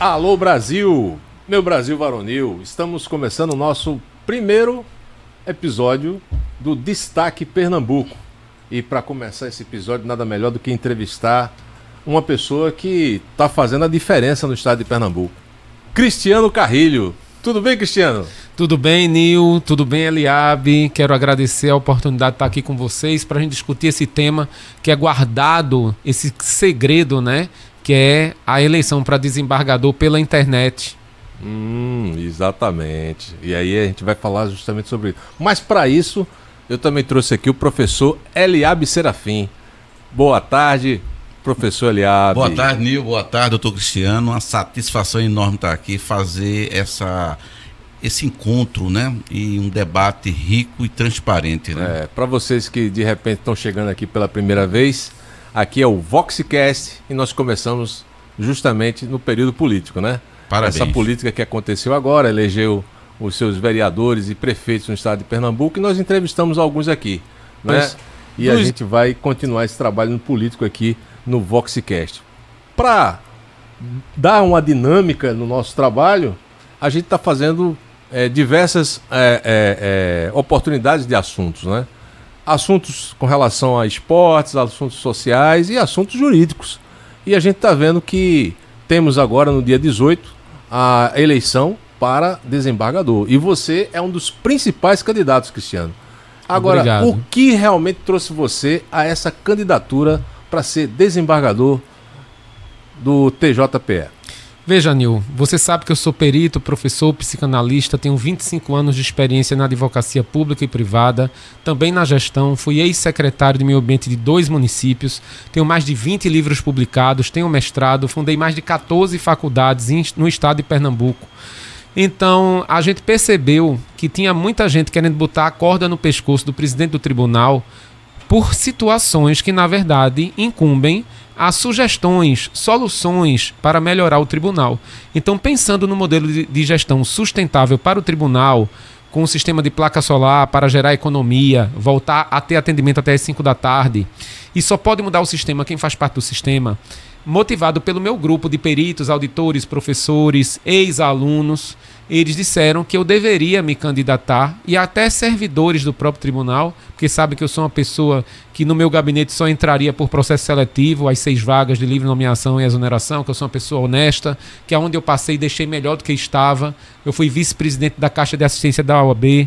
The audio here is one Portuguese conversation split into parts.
Alô Brasil, meu Brasil varonil, estamos começando o nosso primeiro episódio do Destaque Pernambuco. E para começar esse episódio, nada melhor do que entrevistar uma pessoa que está fazendo a diferença no estado de Pernambuco. Cristiano Carrilho. Tudo bem, Cristiano? Tudo bem, Nil. Tudo bem, Eliabe. Quero agradecer a oportunidade de estar aqui com vocês para a gente discutir esse tema que é guardado, esse segredo, né? Que é a eleição para desembargador pela internet. Exatamente. E aí a gente vai falar justamente sobre isso. Mas para isso, eu também trouxe aqui o professor Eliabe Serafim. Boa tarde, professor Eliabe. Boa tarde, Nil. Boa tarde, doutor Cristiano. Uma satisfação enorme estar aqui, fazer esse encontro, né? E um debate rico e transparente, né? Para vocês que de repente estão chegando aqui pela primeira vez, aqui é o Voxcast e nós começamos justamente no período político, né? Parabéns. Essa política que aconteceu agora, elegeu os seus vereadores e prefeitos no estado de Pernambuco e nós entrevistamos alguns aqui, né? E a gente vai continuar esse trabalho no político aqui no Voxcast. Para dar uma dinâmica no nosso trabalho, a gente está fazendo diversas oportunidades de assuntos, né? Assuntos com relação a esportes, assuntos sociais e assuntos jurídicos. E a gente está vendo que temos agora, no dia 18, a eleição para desembargador. E você é um dos principais candidatos, Cristiano. Agora, Obrigado. O que realmente trouxe você a essa candidatura para ser desembargador do TJPE? Veja, Nil, você sabe que eu sou perito, professor, psicanalista, tenho 25 anos de experiência na advocacia pública e privada, também na gestão, fui ex-secretário de meio ambiente de 2 municípios, tenho mais de 20 livros publicados, tenho mestrado, fundei mais de 14 faculdades no estado de Pernambuco. Então, a gente percebeu que tinha muita gente querendo botar a corda no pescoço do presidente do tribunal por situações que, na verdade, incumbem a sugestões, soluções para melhorar o tribunal. Então, pensando no modelo de gestão sustentável para o tribunal, com um sistema de placa solar para gerar economia, voltar a ter atendimento até as 5 da tarde, e só pode mudar o sistema quem faz parte do sistema, motivado pelo meu grupo de peritos, auditores, professores, ex-alunos, eles disseram que eu deveria me candidatar e até servidores do próprio tribunal, porque sabem que eu sou uma pessoa que no meu gabinete só entraria por processo seletivo, as 6 vagas de livre nomeação e exoneração, que eu sou uma pessoa honesta, que aonde eu passei deixei melhor do que estava. Eu fui vice-presidente da Caixa de Assistência da OAB,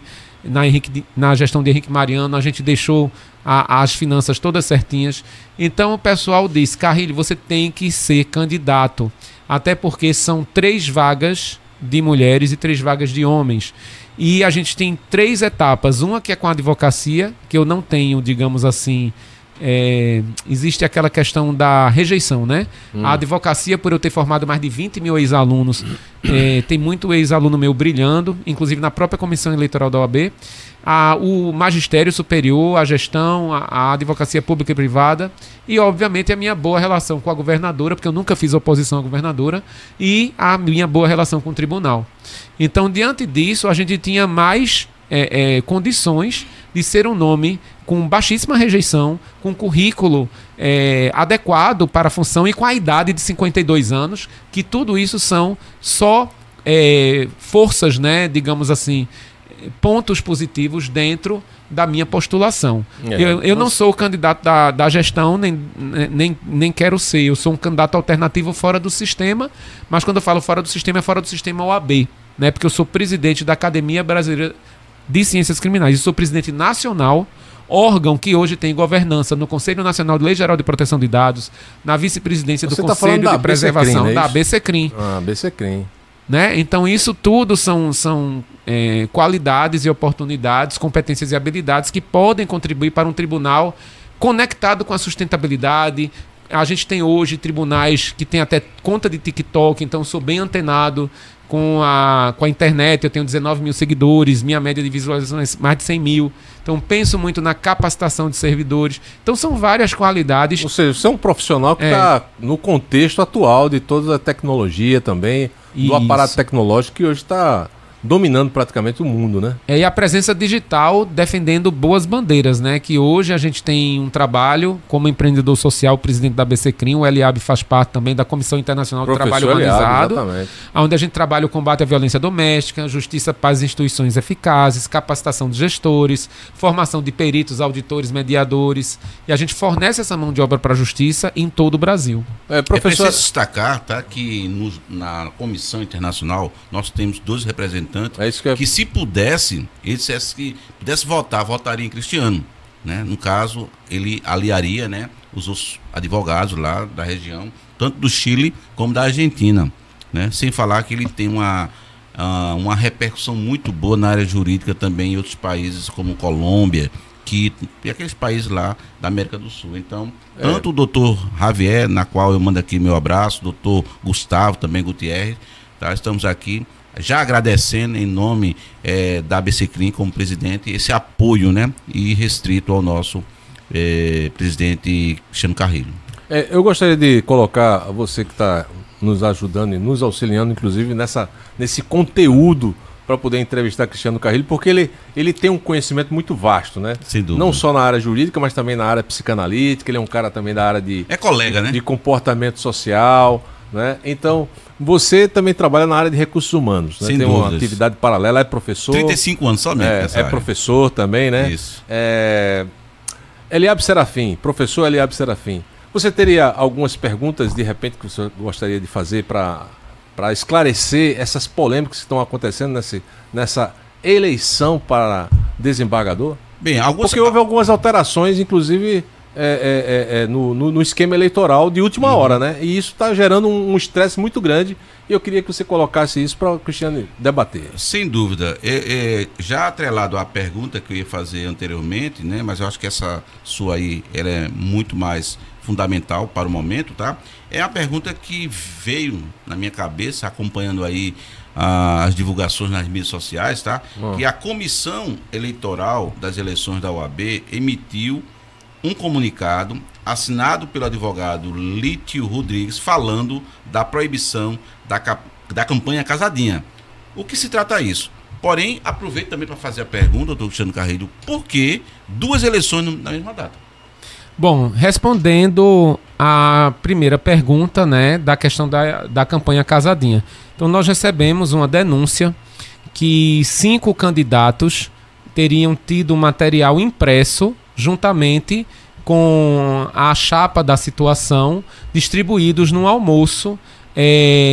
na gestão de Henrique Mariano, a gente deixou as finanças todas certinhas. Então o pessoal disse: Carrilho, você tem que ser candidato, até porque são 3 vagas de mulheres e 3 vagas de homens. E a gente tem 3 etapas. Uma que é com a advocacia, que eu não tenho, digamos assim, existe aquela questão da rejeição, né? A advocacia, por eu ter formado mais de 20 mil ex-alunos, tem muito ex-aluno meu brilhando, inclusive na própria comissão eleitoral da OAB. O magistério superior, a gestão, a advocacia pública e privada e, obviamente, a minha boa relação com a governadora, porque eu nunca fiz oposição à governadora, e a minha boa relação com o tribunal. Então, diante disso, a gente tinha mais condições de ser um nome com baixíssima rejeição, com currículo adequado para a função e com a idade de 52 anos, que tudo isso são só forças, né, digamos assim, pontos positivos dentro da minha postulação. Eu não sou o candidato da gestão, nem quero ser. Eu sou um candidato alternativo fora do sistema, mas quando eu falo fora do sistema, é fora do sistema OAB, né? Porque eu sou presidente da Academia Brasileira de Ciências Criminais. Eu sou presidente nacional, órgão que hoje tem governança no Conselho Nacional de Lei Geral de Proteção de Dados, na vice-presidência do Conselho de Preservação da ABCCRIM. ABCCRIM. Né? Então isso tudo são qualidades e oportunidades, competências e habilidades que podem contribuir para um tribunal conectado com a sustentabilidade. A gente tem hoje tribunais que têm até conta de TikTok, então sou bem antenado com a internet. Eu tenho 19 mil seguidores, minha média de visualizações mais de 100 mil. Então penso muito na capacitação de servidores. Então são várias qualidades. Ou seja, você é um profissional que está no contexto atual de toda a tecnologia também, do aparato tecnológico que hoje está dominando praticamente o mundo, né? E a presença digital defendendo boas bandeiras, né? Que hoje a gente tem um trabalho como empreendedor social, presidente da BCCRIM, o Eliabe faz parte também da Comissão Internacional do Trabalho Humanizado, onde a gente trabalha o combate à violência doméstica, justiça, paz e instituições eficazes, capacitação de gestores, formação de peritos, auditores, mediadores, e a gente fornece essa mão de obra para a justiça em todo o Brasil. Professor... É preciso destacar, tá, que na Comissão Internacional nós temos 2 representantes que se pudesse, ele dissesse que pudesse votaria em Cristiano, né? No caso, ele aliaria, né, os outros advogados lá da região, tanto do Chile como da Argentina, né? Sem falar que ele tem uma repercussão muito boa na área jurídica também em outros países como Colômbia, Quito e aqueles países lá da América do Sul. Então, tanto o doutor Javier, na qual eu mando aqui meu abraço, doutor Gustavo também Gutierrez, tá? Estamos aqui já agradecendo em nome da BCCRIM como presidente esse apoio, né, irrestrito ao nosso presidente Cristiano Carrilho. Eu gostaria de colocar você que está nos ajudando e nos auxiliando, inclusive, nesse conteúdo para poder entrevistar Cristiano Carrilho, porque ele tem um conhecimento muito vasto, né? Sem dúvida. Não só na área jurídica, mas também na área psicanalítica. Ele é um cara também da área de... colega, né? De comportamento social, né? Então, você também trabalha na área de recursos humanos, né? Sem Tem dúvidas. Uma atividade paralela, é professor. 35 anos somente nessa área. Professor também, né? Isso. Eliabe Serafim, professor Eliabe Serafim. Você teria algumas perguntas, de repente, que você gostaria de fazer para esclarecer essas polêmicas que estão acontecendo nessa eleição para desembargador? Bem, porque houve algumas alterações, inclusive... no esquema eleitoral de última hora, né? E isso está gerando um estresse muito grande. E eu queria que você colocasse isso para o Cristiano debater. Sem dúvida. Já atrelado à pergunta que eu ia fazer anteriormente, né? Mas eu acho que essa sua aí ela é muito mais fundamental para o momento, tá? É a pergunta que veio na minha cabeça, acompanhando aí as divulgações nas mídias sociais, tá? Que a Comissão Eleitoral das Eleições da OAB emitiu um comunicado assinado pelo advogado Lítio Rodrigues falando da proibição da campanha Casadinha. O que se trata isso? Porém, aproveito também para fazer a pergunta, doutor Cristiano Carrilho, por que 2 eleições na mesma data? Bom, respondendo a primeira pergunta, né, da questão da campanha Casadinha. Então, nós recebemos uma denúncia que 5 candidatos teriam tido material impresso juntamente com a chapa da situação, distribuídos no almoço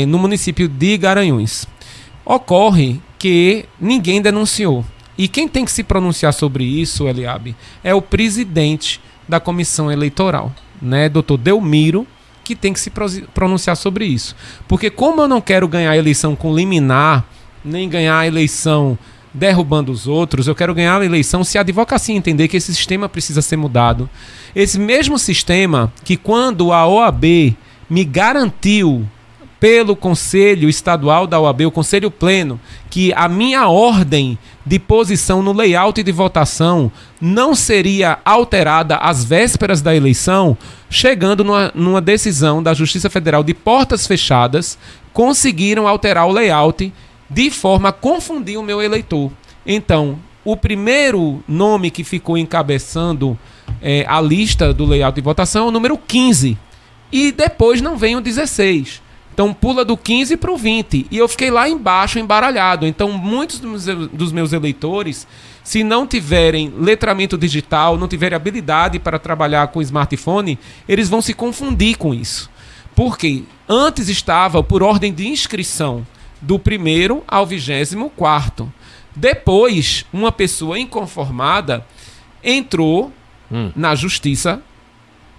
no município de Garanhuns. Ocorre que ninguém denunciou. E quem tem que se pronunciar sobre isso, Eliabe, é o presidente da comissão eleitoral, né, doutor Delmiro, que tem que se pronunciar sobre isso. Porque como eu não quero ganhar a eleição com liminar, nem ganhar a eleição derrubando os outros, eu quero ganhar a eleição se a advocacia entender que esse sistema precisa ser mudado. Esse mesmo sistema que quando a OAB me garantiu pelo Conselho Estadual da OAB, o Conselho Pleno, que a minha ordem de posição no layout de votação não seria alterada às vésperas da eleição, chegando numa decisão da Justiça Federal de portas fechadas, conseguiram alterar o layout de forma a confundir o meu eleitor. Então, o primeiro nome que ficou encabeçando a lista do layout de votação é o número 15. E depois não vem o 16. Então pula do 15 para o 20. E eu fiquei lá embaixo embaralhado. Então muitos dos meus eleitores, se não tiverem letramento digital, não tiverem habilidade para trabalhar com smartphone, eles vão se confundir com isso. Porque antes estava por ordem de inscrição, do 1º ao 24º. Depois, uma pessoa inconformada entrou na justiça,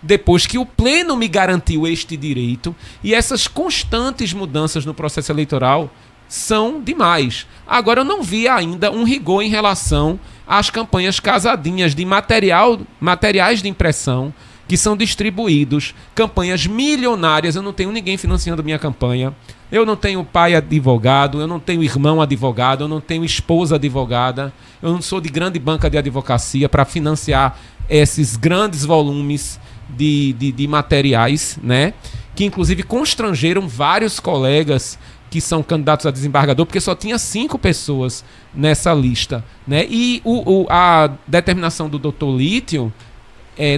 depois que o Pleno me garantiu este direito, e essas constantes mudanças no processo eleitoral são demais. Agora, eu não vi ainda um rigor em relação às campanhas casadinhas de materiais de impressão que são distribuídos, campanhas milionárias. Eu não tenho ninguém financiando minha campanha, eu não tenho pai advogado, eu não tenho irmão advogado, eu não tenho esposa advogada, eu não sou de grande banca de advocacia para financiar esses grandes volumes de materiais, né? Que inclusive constrangeram vários colegas que são candidatos a desembargador, porque só tinha 5 pessoas nessa lista, né? E a determinação do Dr. Lítio,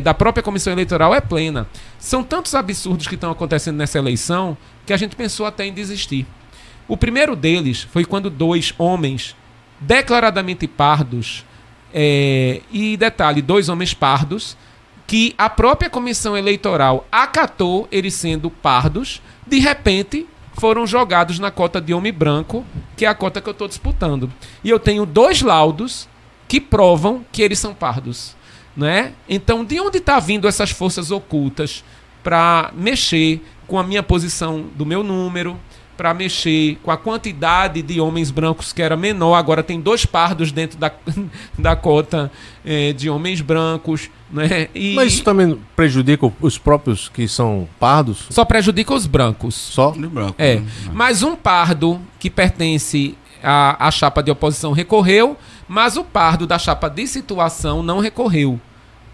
da própria comissão eleitoral, é plena. São tantos absurdos que estão acontecendo nessa eleição que a gente pensou até em desistir. O primeiro deles foi quando 2 homens declaradamente pardos, e detalhe, 2 homens pardos, que a própria comissão eleitoral acatou eles sendo pardos, de repente foram jogados na cota de homem branco, que é a cota que eu estou disputando. E eu tenho 2 laudos que provam que eles são pardos, né? Então, de onde está vindo essas forças ocultas para mexer com a minha posição do meu número, para mexer com a quantidade de homens brancos que era menor, agora tem 2 pardos dentro da cota de homens brancos, né? Mas isso também prejudica os próprios que são pardos? Só prejudica os brancos. Só? De branco. Mas um pardo que pertence à chapa de oposição recorreu, mas o pardo da chapa de situação não recorreu,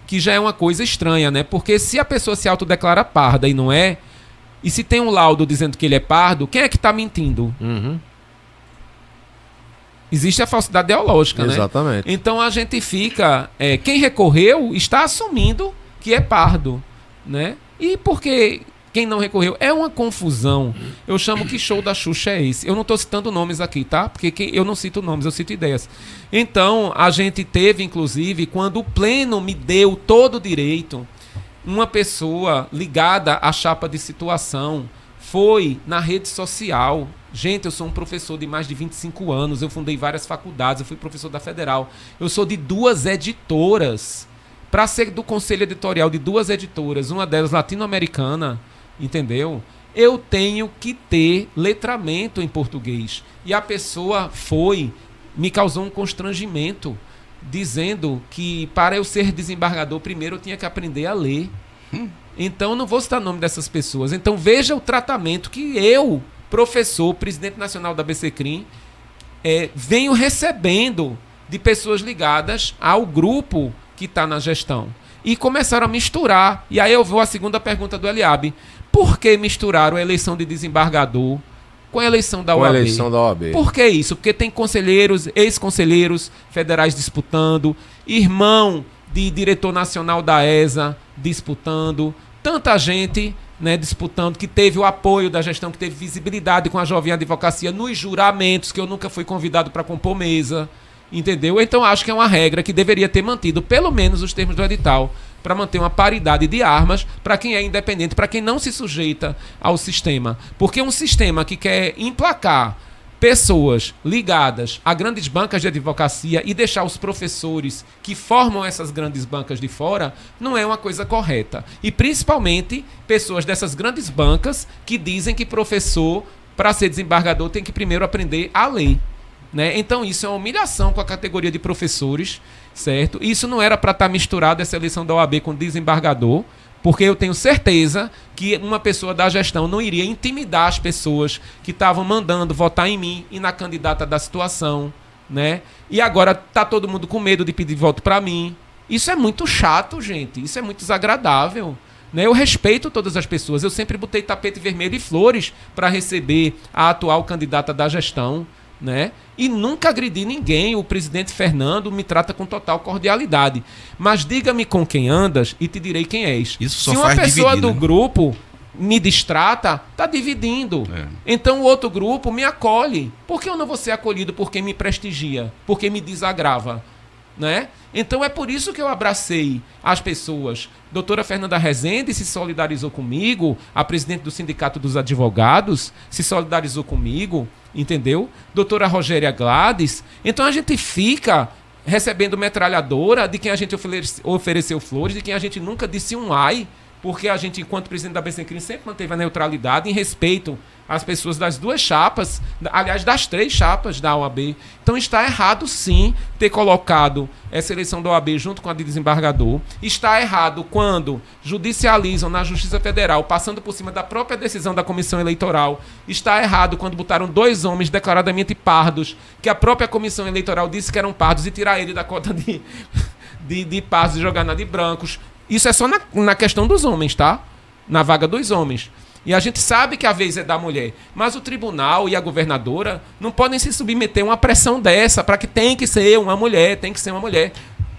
que já é uma coisa estranha, né? Porque se a pessoa se autodeclara parda e não é, e se tem um laudo dizendo que ele é pardo, quem é que está mentindo? Existe a falsidade ideológica, né? Exatamente. Então a gente fica... quem recorreu está assumindo que é pardo, né? E porque quem não recorreu? É uma confusão. Eu chamo que show da Xuxa é esse. Eu não estou citando nomes aqui, tá? Porque eu não cito nomes, eu cito ideias. Então a gente teve, inclusive, quando o Pleno me deu todo o direito, uma pessoa ligada à chapa de situação foi na rede social. Gente, eu sou um professor de mais de 25 anos, eu fundei várias faculdades, eu fui professor da Federal. Eu sou de 2 editoras. Para ser do conselho editorial de 2 editoras, uma delas latino-americana, entendeu? Eu tenho que ter letramento em português. E a pessoa me causou um constrangimento, dizendo que para eu ser desembargador, primeiro eu tinha que aprender a ler. Então, eu não vou citar o nome dessas pessoas. Então, veja o tratamento que eu, professor, presidente nacional da BCCRIM, venho recebendo de pessoas ligadas ao grupo que está na gestão. E começaram a misturar. E aí eu vou à segunda pergunta do Eliabe. Por que misturaram a eleição de desembargador com a eleição da OAB? Por que isso? Porque tem conselheiros, ex-conselheiros federais disputando, irmão de diretor nacional da ESA disputando, tanta gente, né, disputando, que teve o apoio da gestão, que teve visibilidade com a Jovem Advocacia nos juramentos, que eu nunca fui convidado para compor mesa, entendeu? Então acho que é uma regra que deveria ter mantido, pelo menos os termos do edital, para manter uma paridade de armas para quem é independente, para quem não se sujeita ao sistema. Porque um sistema que quer emplacar pessoas ligadas a grandes bancas de advocacia e deixar os professores que formam essas grandes bancas de fora, não é uma coisa correta. E principalmente pessoas dessas grandes bancas que dizem que professor, para ser desembargador, tem que primeiro aprender a ler, né? Então isso é uma humilhação com a categoria de professores, certo? Isso não era para estar misturado, essa eleição da OAB, com desembargador, porque eu tenho certeza que uma pessoa da gestão não iria intimidar as pessoas que estavam mandando votar em mim e na candidata da situação, né? E agora tá todo mundo com medo de pedir voto para mim. Isso é muito chato, gente. Isso é muito desagradável, né? Eu respeito todas as pessoas. Eu sempre botei tapete vermelho e flores para receber a atual candidata da gestão, né? E nunca agredi ninguém. O presidente Fernando me trata com total cordialidade. Mas diga-me com quem andas e te direi quem és. Isso só Se uma faz pessoa dividir, do né? grupo me distrata, tá dividindo. Então o outro grupo me acolhe. Por que eu não vou ser acolhido por quem me prestigia, por quem me desagrava, né? Então é por isso que eu abracei as pessoas. Doutora Fernanda Rezende se solidarizou comigo, a presidente do Sindicato dos Advogados se solidarizou comigo, entendeu? Doutora Rogéria Gladys. Então a gente fica recebendo metralhadora de quem a gente ofereceu flores, de quem a gente nunca disse um ai, porque a gente, enquanto presidente da BCCRIM, sempre manteve a neutralidade em respeito às pessoas das 2 chapas, aliás, das 3 chapas da OAB. Então está errado, sim, ter colocado essa eleição da OAB junto com a de desembargador. Está errado quando judicializam na Justiça Federal, passando por cima da própria decisão da Comissão Eleitoral. Está errado quando botaram 2 homens declaradamente pardos, que a própria Comissão Eleitoral disse que eram pardos, e tirar ele da cota de pardos e jogar na de brancos. Isso é só na questão dos homens, tá? Na vaga dos homens. E a gente sabe que a vez é da mulher. Mas o tribunal e a governadora não podem se submeter a uma pressão dessa para que tem que ser uma mulher, tem que ser uma mulher.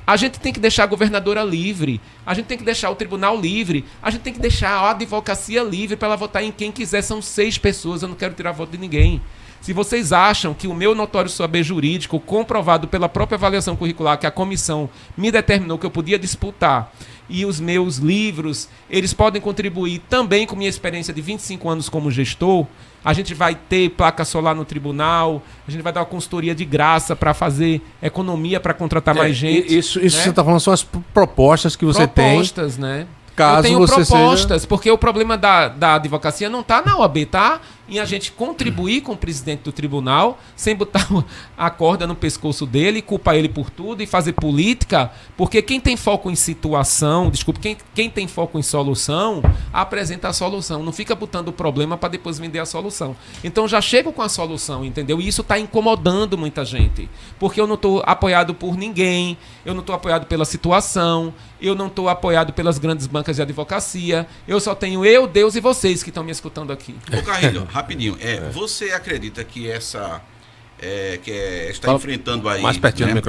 A gente tem que deixar a governadora livre, a gente tem que deixar o tribunal livre, a gente tem que deixar a advocacia livre para ela votar em quem quiser. São 6 pessoas, eu não quero tirar voto de ninguém. Se vocês acham que o meu notório saber jurídico, comprovado pela própria avaliação curricular que a comissão me determinou que eu podia disputar, e os meus livros, eles podem contribuir também com minha experiência de 25 anos como gestor, a gente vai ter placa solar no tribunal, a gente vai dar uma consultoria de graça para fazer economia, para contratar mais gente. Isso né? Você está falando são as propostas que você tem. Propostas, né? Caso eu tenho você propostas, seja... porque o problema da advocacia não está na OAB, tá? Em a gente contribuir com o presidente do tribunal, sem botar a corda no pescoço dele, culpar ele por tudo e fazer política, porque quem tem foco em situação, quem tem foco em solução, apresenta a solução. Não fica botando o problema para depois vender a solução. Então já chego com a solução, entendeu? E isso está incomodando muita gente, porque eu não estou apoiado por ninguém, eu não estou apoiado pela situação, eu não estou apoiado pelas grandes bancas de advocacia, eu só tenho eu, Deus e vocês que estão me escutando aqui. Ô Carrilho, rapidinho, você acredita que está enfrentando aí, né,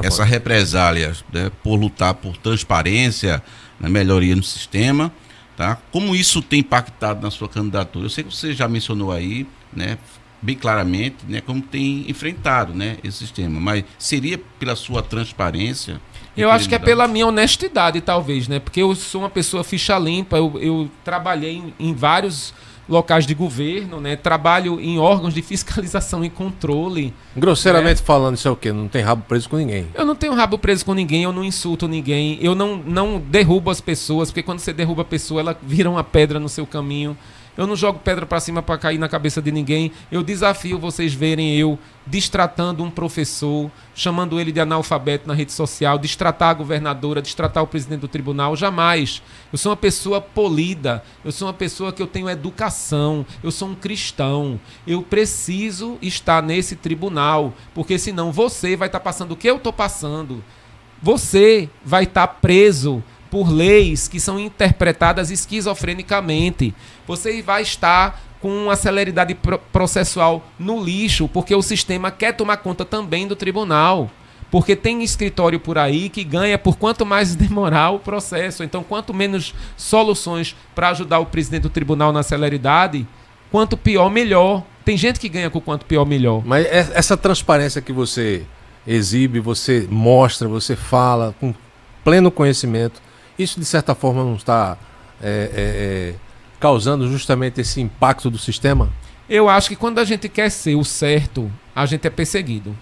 essa represália, né, por lutar por transparência, na melhoria no sistema, tá? Como isso tem impactado na sua candidatura? Eu sei que você já mencionou aí, né, bem claramente, né, como tem enfrentado, né, esse sistema, mas seria pela sua transparência? Eu acho que é pela minha honestidade, talvez, né? Porque eu sou uma pessoa ficha limpa, eu trabalhei em vários locais de governo, né? Trabalho em órgãos de fiscalização e controle. Grosseiramente falando, isso é o quê? Não tem rabo preso com ninguém. Eu não tenho rabo preso com ninguém, eu não insulto ninguém, eu não derrubo as pessoas, porque quando você derruba a pessoa, ela vira uma pedra no seu caminho. Eu não jogo pedra para cima para cair na cabeça de ninguém. Eu desafio vocês verem eu destratando um professor, chamando ele de analfabeto na rede social, destratar a governadora, destratar o presidente do tribunal. Jamais. Eu sou uma pessoa polida, eu sou uma pessoa que eu tenho educação, eu sou um cristão. Eu preciso estar nesse tribunal, porque senão você vai estar passando o que eu estou passando. Você vai estar preso por leis que são interpretadas esquizofrenicamente. Você vai estar com uma celeridade processual no lixo, porque o sistema quer tomar conta também do tribunal. Porque tem escritório por aí que ganha por quanto mais demorar o processo. Então, quanto menos soluções para ajudar o presidente do tribunal na celeridade, quanto pior, melhor. Tem gente que ganha com quanto pior, melhor. Mas essa transparência que você exibe, você mostra, você fala com pleno conhecimento, isso, de certa forma, não está causando justamente esse impacto do sistema? Eu acho que quando a gente quer ser o certo, a gente é perseguido.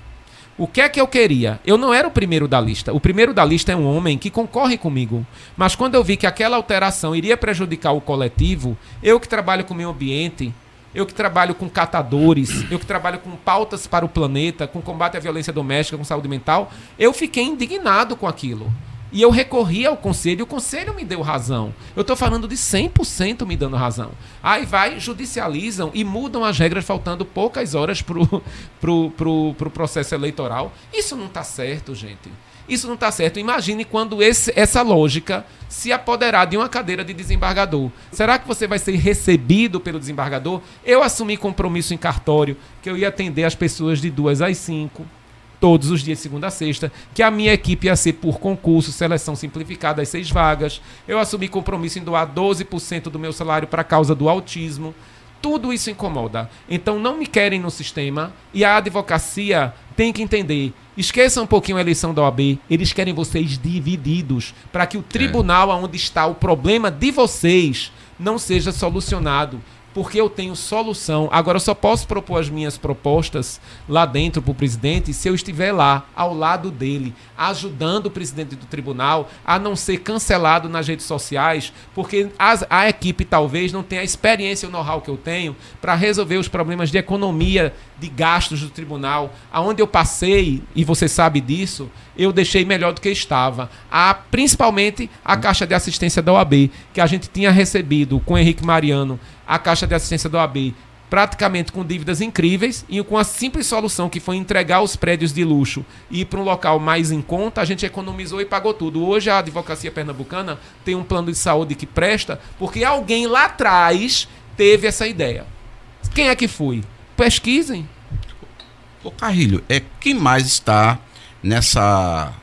O que é que eu queria? Eu não era o primeiro da lista. O primeiro da lista é um homem que concorre comigo. Mas quando eu vi que aquela alteração iria prejudicar o coletivo, eu que trabalho com o meio ambiente, eu que trabalho com catadores, eu que trabalho com pautas para o planeta, com combate à violência doméstica, com saúde mental, eu fiquei indignado com aquilo. E eu recorri ao conselho e o conselho me deu razão. Eu estou falando de 100% me dando razão. Aí judicializam e mudam as regras faltando poucas horas pro processo eleitoral. Isso não está certo, gente. Isso não está certo. Imagine quando essa lógica se apoderar de uma cadeira de desembargador. Será que você vai ser recebido pelo desembargador? Eu assumi compromisso em cartório que eu ia atender as pessoas de 2 às 5. Todos os dias, de segunda a sexta, que a minha equipe ia ser por concurso, seleção simplificada, as 6 vagas. Eu assumi compromisso em doar 12% do meu salário para a causa do autismo. Tudo isso incomoda. Então não me querem no sistema e a advocacia tem que entender. Esqueçam um pouquinho a eleição da OAB. Eles querem vocês divididos para que o tribunal onde está o problema de vocês não seja solucionado. Porque eu tenho solução. Agora eu só posso propor as minhas propostas lá dentro para o presidente se eu estiver lá, ao lado dele, ajudando o presidente do tribunal a não ser cancelado nas redes sociais, porque a equipe talvez não tenha a experiência e o know-how que eu tenho para resolver os problemas de economia, de gastos do tribunal. Aonde eu passei, e você sabe disso, eu deixei melhor do que estava. Principalmente a Caixa de Assistência da OAB, que a gente tinha recebido com o Henrique Mariano, a Caixa de Assistência da OAB, praticamente com dívidas incríveis, e com a simples solução que foi entregar os prédios de luxo e ir para um local mais em conta, a gente economizou e pagou tudo. Hoje a advocacia pernambucana tem um plano de saúde que presta, porque alguém lá atrás teve essa ideia. Quem é que foi? Pesquisem. Ô Carrilho, quem mais está nessa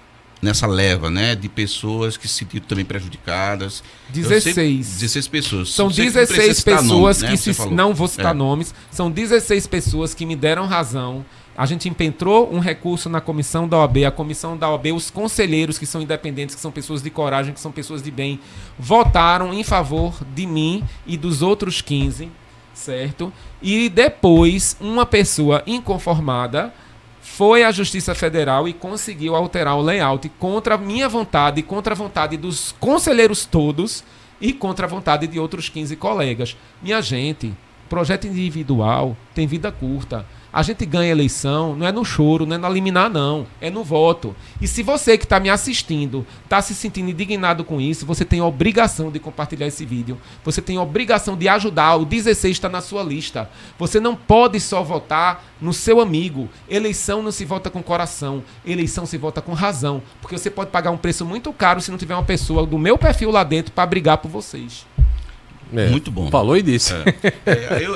leva, né, de pessoas que se sentiram também prejudicadas? 16 pessoas. São 16 pessoas que não vou citar nomes, são 16 pessoas que me deram razão. A gente impetrou um recurso na comissão da OAB. A comissão da OAB, os conselheiros que são independentes, que são pessoas de coragem, que são pessoas de bem, votaram em favor de mim e dos outros 15, certo? E depois, uma pessoa inconformada foi à Justiça Federal e conseguiu alterar o layout contra a minha vontade, contra a vontade dos conselheiros todos e contra a vontade de outros 15 colegas. Minha gente, projeto individual tem vida curta. A gente ganha eleição, não é no choro, não é na liminar, não. É no voto. E se você que está me assistindo está se sentindo indignado com isso, você tem a obrigação de compartilhar esse vídeo. Você tem a obrigação de ajudar. O 16 está na sua lista. Você não pode só votar no seu amigo. Eleição não se vota com coração. Eleição se vota com razão. Porque você pode pagar um preço muito caro se não tiver uma pessoa do meu perfil lá dentro para brigar por vocês. Muito bom. Falou e disse.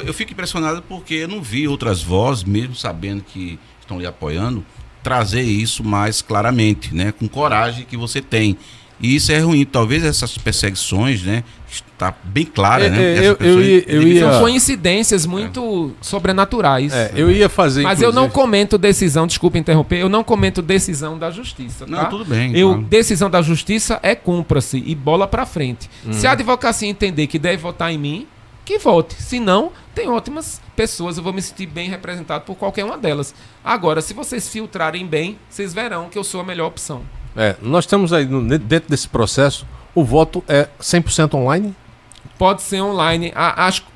Eu fico impressionado porque eu não vi outras vozes, mesmo sabendo que estão lhe apoiando, trazer isso mais claramente, né? Com coragem que você tem. E isso é ruim. Talvez essas perseguições, né? Está bem clara, né? São coincidências muito sobrenaturais. Eu ia fazer. Mas eu não comento decisão, desculpa interromper, eu não comento decisão da justiça. Tá? Não, tudo bem. Decisão da justiça é cumpra-se e bola pra frente. Se a advocacia entender que deve votar em mim, que vote. Se não, tem ótimas pessoas, eu vou me sentir bem representado por qualquer uma delas. Agora, se vocês filtrarem bem, vocês verão que eu sou a melhor opção. Nós estamos aí dentro desse processo, o voto é 100% online? Pode ser online.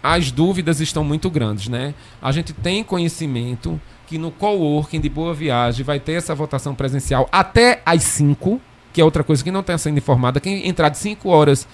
As dúvidas estão muito grandes, né? A gente tem conhecimento que no coworking de Boa Viagem vai ter essa votação presencial até às 5, que é outra coisa que não está sendo informada. Quem entrar de 5 horas,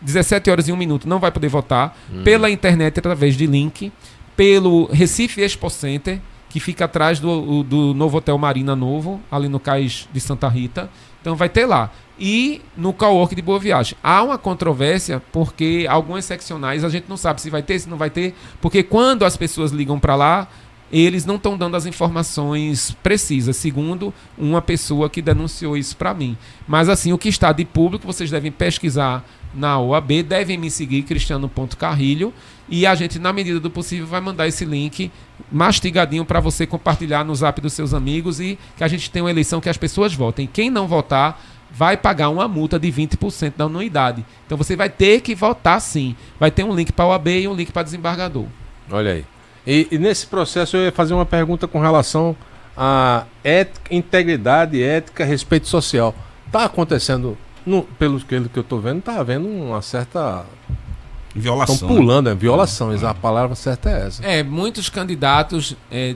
17 horas e 1 minuto não vai poder votar. Pela internet, através de link. Pelo Recife Expo Center, que fica atrás do novo Hotel Marina Novo, ali no Cais de Santa Rita. Então vai ter lá. E no coworking de Boa Viagem. Há uma controvérsia porque algumas seccionais a gente não sabe se vai ter, se não vai ter, porque quando as pessoas ligam para lá, eles não estão dando as informações precisas, segundo uma pessoa que denunciou isso para mim. Mas assim, o que está de público, vocês devem pesquisar na OAB, devem me seguir, Cristiano.Carrilho, e a gente, na medida do possível, vai mandar esse link mastigadinho para você compartilhar no zap dos seus amigos e que a gente tenha uma eleição que as pessoas votem. Quem não votar vai pagar uma multa de 20% da anuidade. Então você vai ter que votar sim. Vai ter um link para a OAB e um link para desembargador. Olha aí. E nesse processo eu ia fazer uma pergunta com relação à integridade, ética, respeito social. Está acontecendo, pelo que eu estou vendo, está havendo uma certa... Violação. Estão pulando, violação, a palavra certa é essa. Muitos candidatos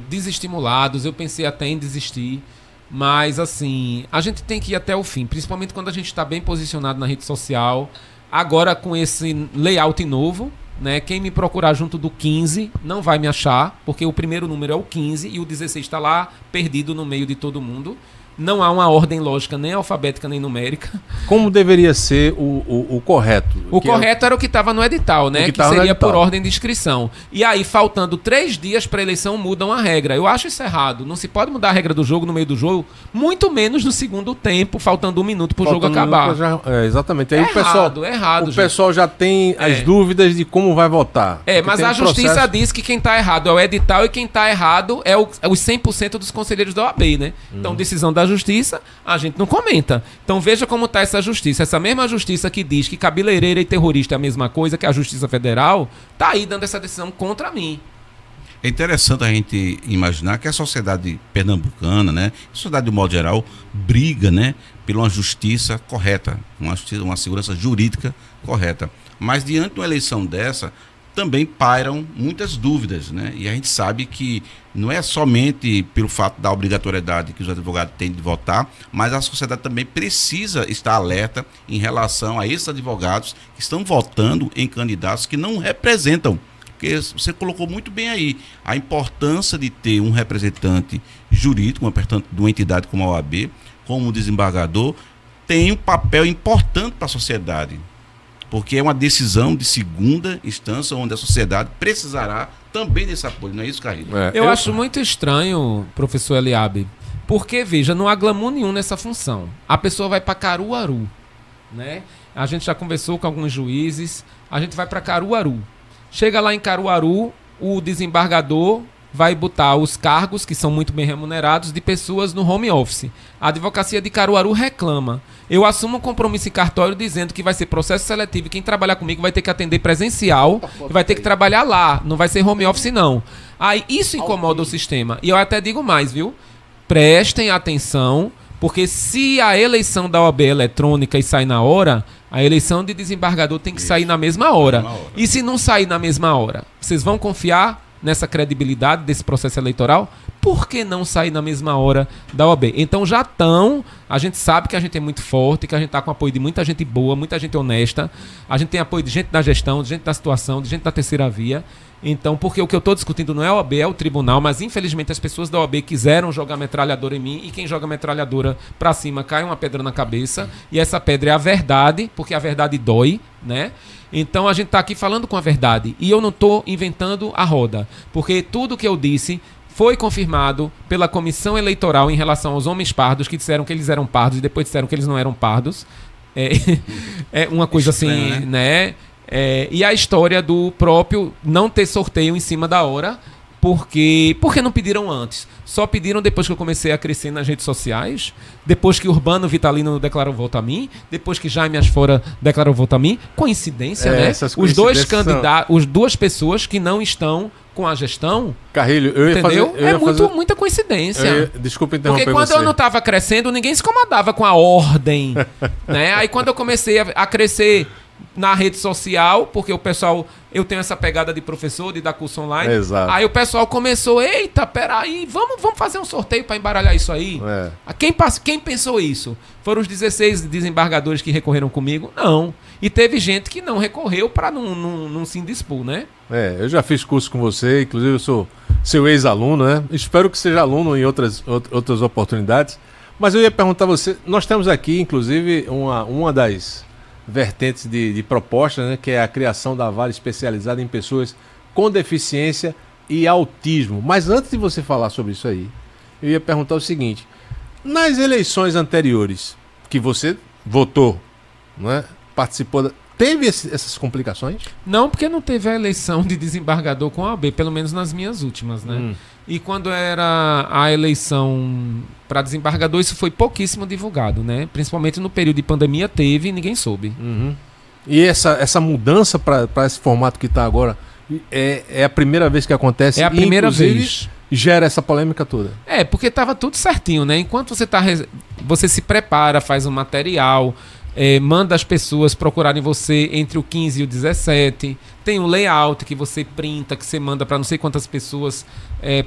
desestimulados, eu pensei até em desistir, mas assim, a gente tem que ir até o fim, principalmente quando a gente está bem posicionado na rede social, agora com esse layout novo, né? Quem me procurar junto do 15 não vai me achar, porque o primeiro número é o 15 e o 16 está lá perdido no meio de todo mundo. Não há uma ordem lógica, nem alfabética, nem numérica. Como deveria ser o correto? O correto era o que estava no edital, né? Que seria por ordem de inscrição. E aí, faltando 3 dias para a eleição, mudam a regra. Eu acho isso errado. Não se pode mudar a regra do jogo no meio do jogo, muito menos no segundo tempo, faltando 1 minuto para o jogo acabar. Exatamente. Aí o pessoal já tem as dúvidas de como vai votar. Mas a justiça diz que quem está errado é o edital e quem está errado é os 100% dos conselheiros da OAB, né? Então, decisão da justiça, a gente não comenta. Então veja como está essa justiça. Essa mesma justiça que diz que cabeleireira e terrorista é a mesma coisa que a Justiça Federal, está aí dando essa decisão contra mim. É interessante a gente imaginar que a sociedade pernambucana, né, a sociedade de modo geral, briga, né, por uma justiça correta, uma segurança jurídica correta. Mas diante de uma eleição dessa, também pairam muitas dúvidas, né? E a gente sabe que não é somente pelo fato da obrigatoriedade que os advogados têm de votar, mas a sociedade também precisa estar alerta em relação a esses advogados que estão votando em candidatos que não representam. Porque você colocou muito bem aí a importância de ter um representante jurídico, de uma entidade como a OAB, como desembargador, tem um papel importante para a sociedade. porque é uma decisão de segunda instância onde a sociedade precisará também desse apoio, não é isso, Carrilho? Eu acho muito estranho, professor Eliabe, porque, veja, não há glamour nenhum nessa função. A pessoa vai para Caruaru, né? A gente já conversou com alguns juízes, a gente vai para Caruaru. Chega lá em Caruaru, o desembargador vai botar os cargos, que são muito bem remunerados, de pessoas no home office. A advocacia de Caruaru reclama. Eu assumo um compromisso em cartório dizendo que vai ser processo seletivo e quem trabalhar comigo vai ter que atender presencial e vai ter que trabalhar lá, não vai ser home office não. Aí isso incomoda o sistema. E eu até digo mais, viu? Prestem atenção, porque se a eleição da OAB é eletrônica e sai na hora, a eleição de desembargador tem que sair na mesma hora. E se não sair na mesma hora, vocês vão confiar nessa credibilidade desse processo eleitoral? Por que não sair na mesma hora da OAB? Então já estão, a gente sabe que a gente é muito forte, que a gente está com apoio de muita gente boa, muita gente honesta, a gente tem apoio de gente da gestão, de gente da situação, de gente da terceira via. Então, porque o que eu estou discutindo não é a OAB, é o tribunal, mas infelizmente as pessoas da OAB quiseram jogar metralhadora em mim e quem joga metralhadora para cima cai uma pedra na cabeça e essa pedra é a verdade, porque a verdade dói, né? Então a gente está aqui falando com a verdade e eu não estou inventando a roda, porque tudo que eu disse foi confirmado pela comissão eleitoral em relação aos homens pardos, que disseram que eles eram pardos e depois disseram que eles não eram pardos. É uma coisa estranho, assim, né? E a história do próprio não ter sorteio em cima da hora, porque não pediram antes? Só pediram depois que eu comecei a crescer nas redes sociais, depois que Urbano Vitalino declarou voto a mim, depois que Jaime Asfora declarou voto a mim. Coincidência, né? Os dois candidatos, as duas pessoas que não estão com a gestão. Carrilho, eu ia entendeu? Muita coincidência. Desculpa interromper porque quando você. Eu não estava crescendo, ninguém se incomodava com a ordem, né? Aí quando eu comecei a crescer na rede social, porque o pessoal, eu tenho essa pegada de professor, de dar curso online. Exato. Aí o pessoal começou, eita, peraí, vamos fazer um sorteio para embaralhar isso aí. Quem pensou isso? Foram os 16 desembargadores que recorreram comigo? Não. E teve gente que não recorreu para não se indispor, né? Eu já fiz curso com você, inclusive eu sou seu ex-aluno, né? Espero que seja aluno em outras oportunidades. Mas eu ia perguntar a você, nós temos aqui, inclusive, uma das vertentes de propostas, né, que é a criação da vara especializada em pessoas com deficiência e autismo. Mas antes de você falar sobre isso aí, eu ia perguntar o seguinte: nas eleições anteriores que você votou, né, participou, teve essas complicações? Não, porque não teve a eleição de desembargador com a OAB, pelo menos nas minhas últimas, né? E quando era a eleição para desembargador, isso foi pouquíssimo divulgado, né? Principalmente no período de pandemia teve e ninguém soube. E essa mudança para esse formato que está agora, é a primeira vez que acontece? É a primeira vez. Gera essa polêmica toda? Porque estava tudo certinho, né? Enquanto você se prepara, faz um material, manda as pessoas procurarem você entre o 15 e o 17. Tem um layout que você printa, que você manda para não sei quantas pessoas,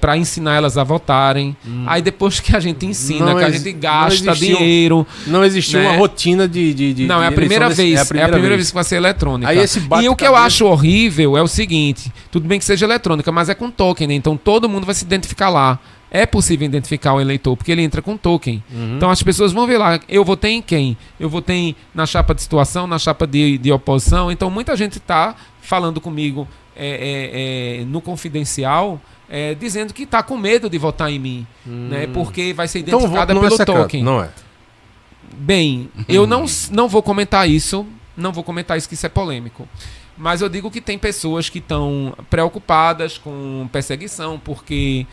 para ensinar elas a votarem. Aí depois que a gente ensina, a gente gasta dinheiro. Não existiu, né, uma rotina de não, é a primeira vez. É a primeira vez que vai ser eletrônica. Aí e o que eu acho horrível é o seguinte: tudo bem que seja eletrônica, mas é com token, né? Então todo mundo vai se identificar lá. É possível identificar o eleitor, porque ele entra com token. Então as pessoas vão ver lá, eu votei em quem? Eu votei na chapa de situação, na chapa de oposição. Então muita gente está falando comigo no confidencial, dizendo que está com medo de votar em mim, né? Porque vai ser identificada pelo token. Não é? Bem, eu não vou comentar isso, que isso é polêmico. Mas eu digo que tem pessoas que estão preocupadas com perseguição, porque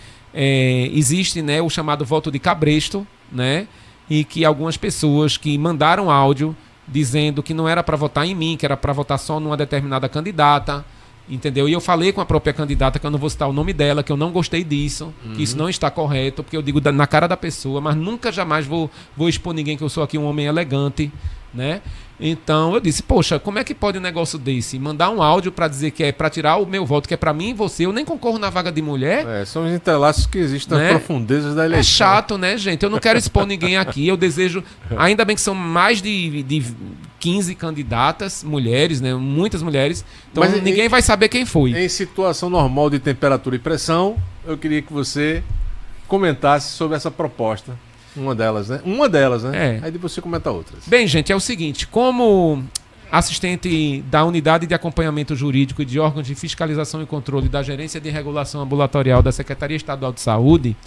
existe, né, o chamado voto de cabresto, né, e que algumas pessoas que mandaram áudio dizendo que não era para votar em mim, que era para votar só numa determinada candidata, entendeu? E eu falei com a própria candidata, que eu não vou citar o nome dela, que eu não gostei disso, que isso não está correto, porque eu digo na cara da pessoa, mas nunca jamais vou expor ninguém, que eu sou aqui um homem elegante, né? Então eu disse, poxa, como é que pode um negócio desse? Mandar um áudio para dizer que é para tirar o meu voto, que é para mim e você, eu nem concorro na vaga de mulher. São os entrelaços que existem, né, nas profundezas da eleição. É chato, né, gente? Eu não quero expor ninguém aqui, eu desejo, ainda bem que são mais de 15 candidatas, mulheres, né, muitas mulheres, então mas ninguém vai saber quem foi. Em situação normal de temperatura e pressão, eu queria que você comentasse sobre essa proposta. Uma delas, né? Aí depois você comenta outras. Bem, gente, é o seguinte, como assistente da Unidade de Acompanhamento Jurídico e de órgãos de fiscalização e controle da Gerência de Regulação Ambulatorial da Secretaria Estadual de Saúde,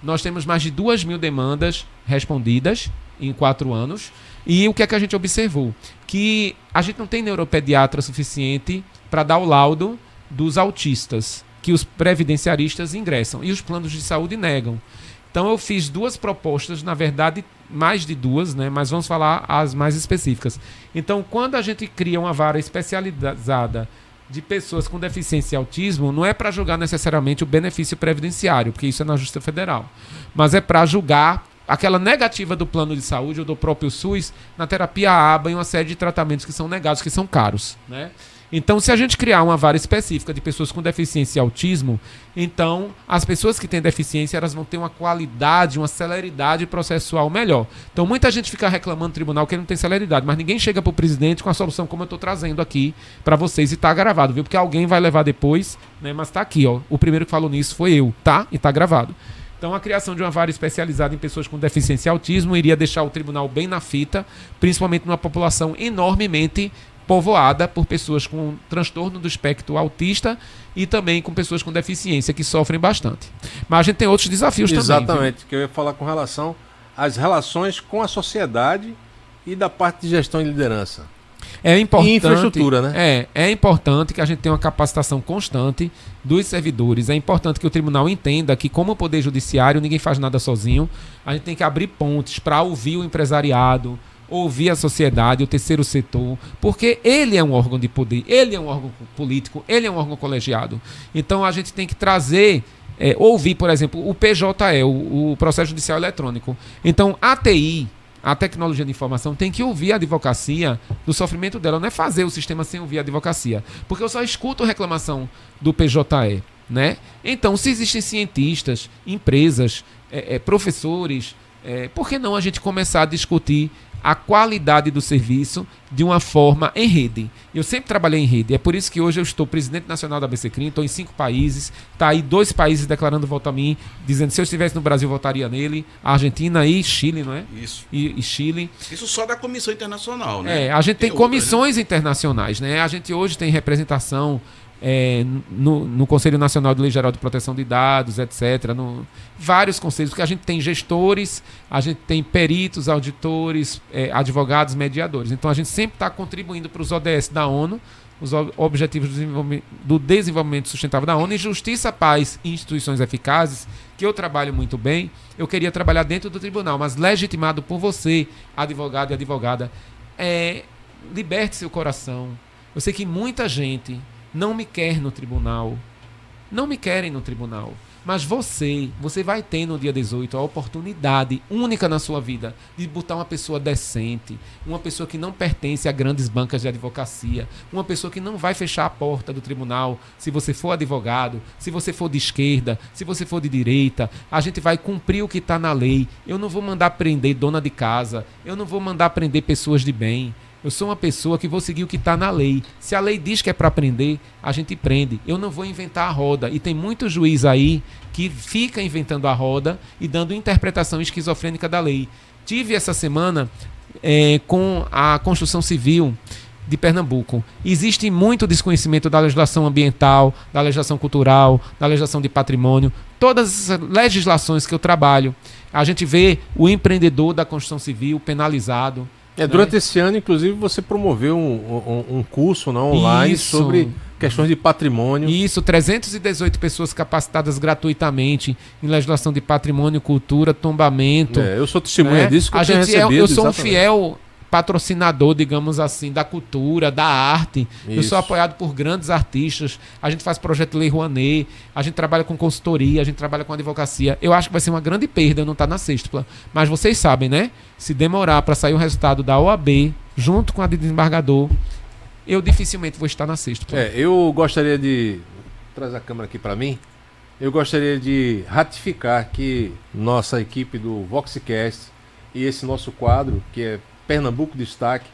nós temos mais de 2.000 demandas respondidas em 4 anos. E o que é que a gente observou? Que a gente não tem neuropediatra suficiente para dar o laudo dos autistas, que os previdenciaristas ingressam e os planos de saúde negam. Então eu fiz 2 propostas, na verdade mais de 2, né? Mas vamos falar as mais específicas. Então, quando a gente cria uma vara especializada de pessoas com deficiência e autismo, não é para julgar necessariamente o benefício previdenciário, porque isso é na Justiça Federal, mas é para julgar aquela negativa do plano de saúde ou do próprio SUS na terapia ABA e uma série de tratamentos que são negados, que são caros, né? Então, se a gente criar uma vara específica de pessoas com deficiência e autismo, então as pessoas que têm deficiência, elas vão ter uma qualidade, uma celeridade processual melhor. Então, muita gente fica reclamando no tribunal que ele não tem celeridade, mas ninguém chega para o presidente com a solução como eu estou trazendo aqui para vocês, e está gravado, viu? Porque alguém vai levar depois, né? Mas está aqui, ó. O primeiro que falou nisso foi eu, tá? E está gravado. Então, a criação de uma vara especializada em pessoas com deficiência e autismo iria deixar o tribunal bem na fita, principalmente numa população enormemente povoada por pessoas com transtorno do espectro autista e também com pessoas com deficiência, que sofrem bastante. Mas a gente tem outros desafios também. Exatamente, que eu ia falar com relação às relações com a sociedade e da parte de gestão e liderança. É importante, e infraestrutura, né? É importante que a gente tenha uma capacitação constante dos servidores. É importante que o tribunal entenda que, como poder judiciário, ninguém faz nada sozinho. A gente tem que abrir pontes para ouvir o empresariado, ouvir a sociedade, o terceiro setor, porque ele é um órgão de poder, ele é um órgão político, ele é um órgão colegiado. Então a gente tem que trazer, ouvir, por exemplo, o PJE, o Processo Judicial Eletrônico. Então a TI, a tecnologia de informação, tem que ouvir a advocacia do sofrimento dela, não é fazer o sistema sem ouvir a advocacia, porque eu só escuto reclamação do PJE, né? Então, se existem cientistas, empresas, professores, por que não a gente começar a discutir a qualidade do serviço de uma forma em rede? Eu sempre trabalhei em rede, é por isso que hoje eu estou presidente nacional da BCCRIM, estou em 5 países, está aí 2 países declarando voto a mim, dizendo que se eu estivesse no Brasil votaria nele, a Argentina e Chile, não é? Isso. E Chile. Isso só da Comissão Internacional, né? A gente tem comissões internacionais, né? A gente hoje tem representação no Conselho Nacional de Lei Geral de Proteção de Dados, etc., vários conselhos, porque a gente tem gestores, a gente tem peritos, auditores, advogados, mediadores. Então a gente sempre está contribuindo para os ODS da ONU, os Objetivos do Desenvolvimento Sustentável da ONU, e Justiça, Paz e Instituições Eficazes, que eu trabalho muito bem. Eu queria trabalhar dentro do tribunal, mas legitimado por você, advogado e advogada. Liberte seu coração. Eu sei que muita gente não me quer no tribunal, não me querem no tribunal, mas você vai ter no dia 18 a oportunidade única na sua vida de botar uma pessoa decente, uma pessoa que não pertence a grandes bancas de advocacia, uma pessoa que não vai fechar a porta do tribunal se você for advogado, se você for de esquerda, se você for de direita. A gente vai cumprir o que está na lei. Eu não vou mandar prender dona de casa, eu não vou mandar prender pessoas de bem. Eu sou uma pessoa que vou seguir o que está na lei. Se a lei diz que é para prender, a gente prende. Eu não vou inventar a roda. E tem muito juiz aí que fica inventando a roda e dando interpretação esquizofrênica da lei. Tive essa semana com a construção civil de Pernambuco. Existe muito desconhecimento da legislação ambiental, da legislação cultural, da legislação de patrimônio. Todas as legislações que eu trabalho, a gente vê o empreendedor da construção civil penalizado. Durante esse ano, inclusive, você promoveu um curso online sobre questões de patrimônio. Isso, 318 pessoas capacitadas gratuitamente em legislação de patrimônio, cultura, tombamento. Eu sou testemunha disso que eu sou um fiel patrocinador, digamos assim, da cultura, da arte. Isso. Eu sou apoiado por grandes artistas. A gente faz projeto Lei Rouanet, a gente trabalha com consultoria, a gente trabalha com advocacia. Eu acho que vai ser uma grande perda eu não estar na sextupla. Mas vocês sabem, né? Se demorar para sair o resultado da OAB, junto com a de desembargador, eu dificilmente vou estar na sextupla. Eu gostaria de... Traz a câmera aqui para mim. Eu gostaria de ratificar que nossa equipe do Voxcast e esse nosso quadro, que é Pernambuco Destaque,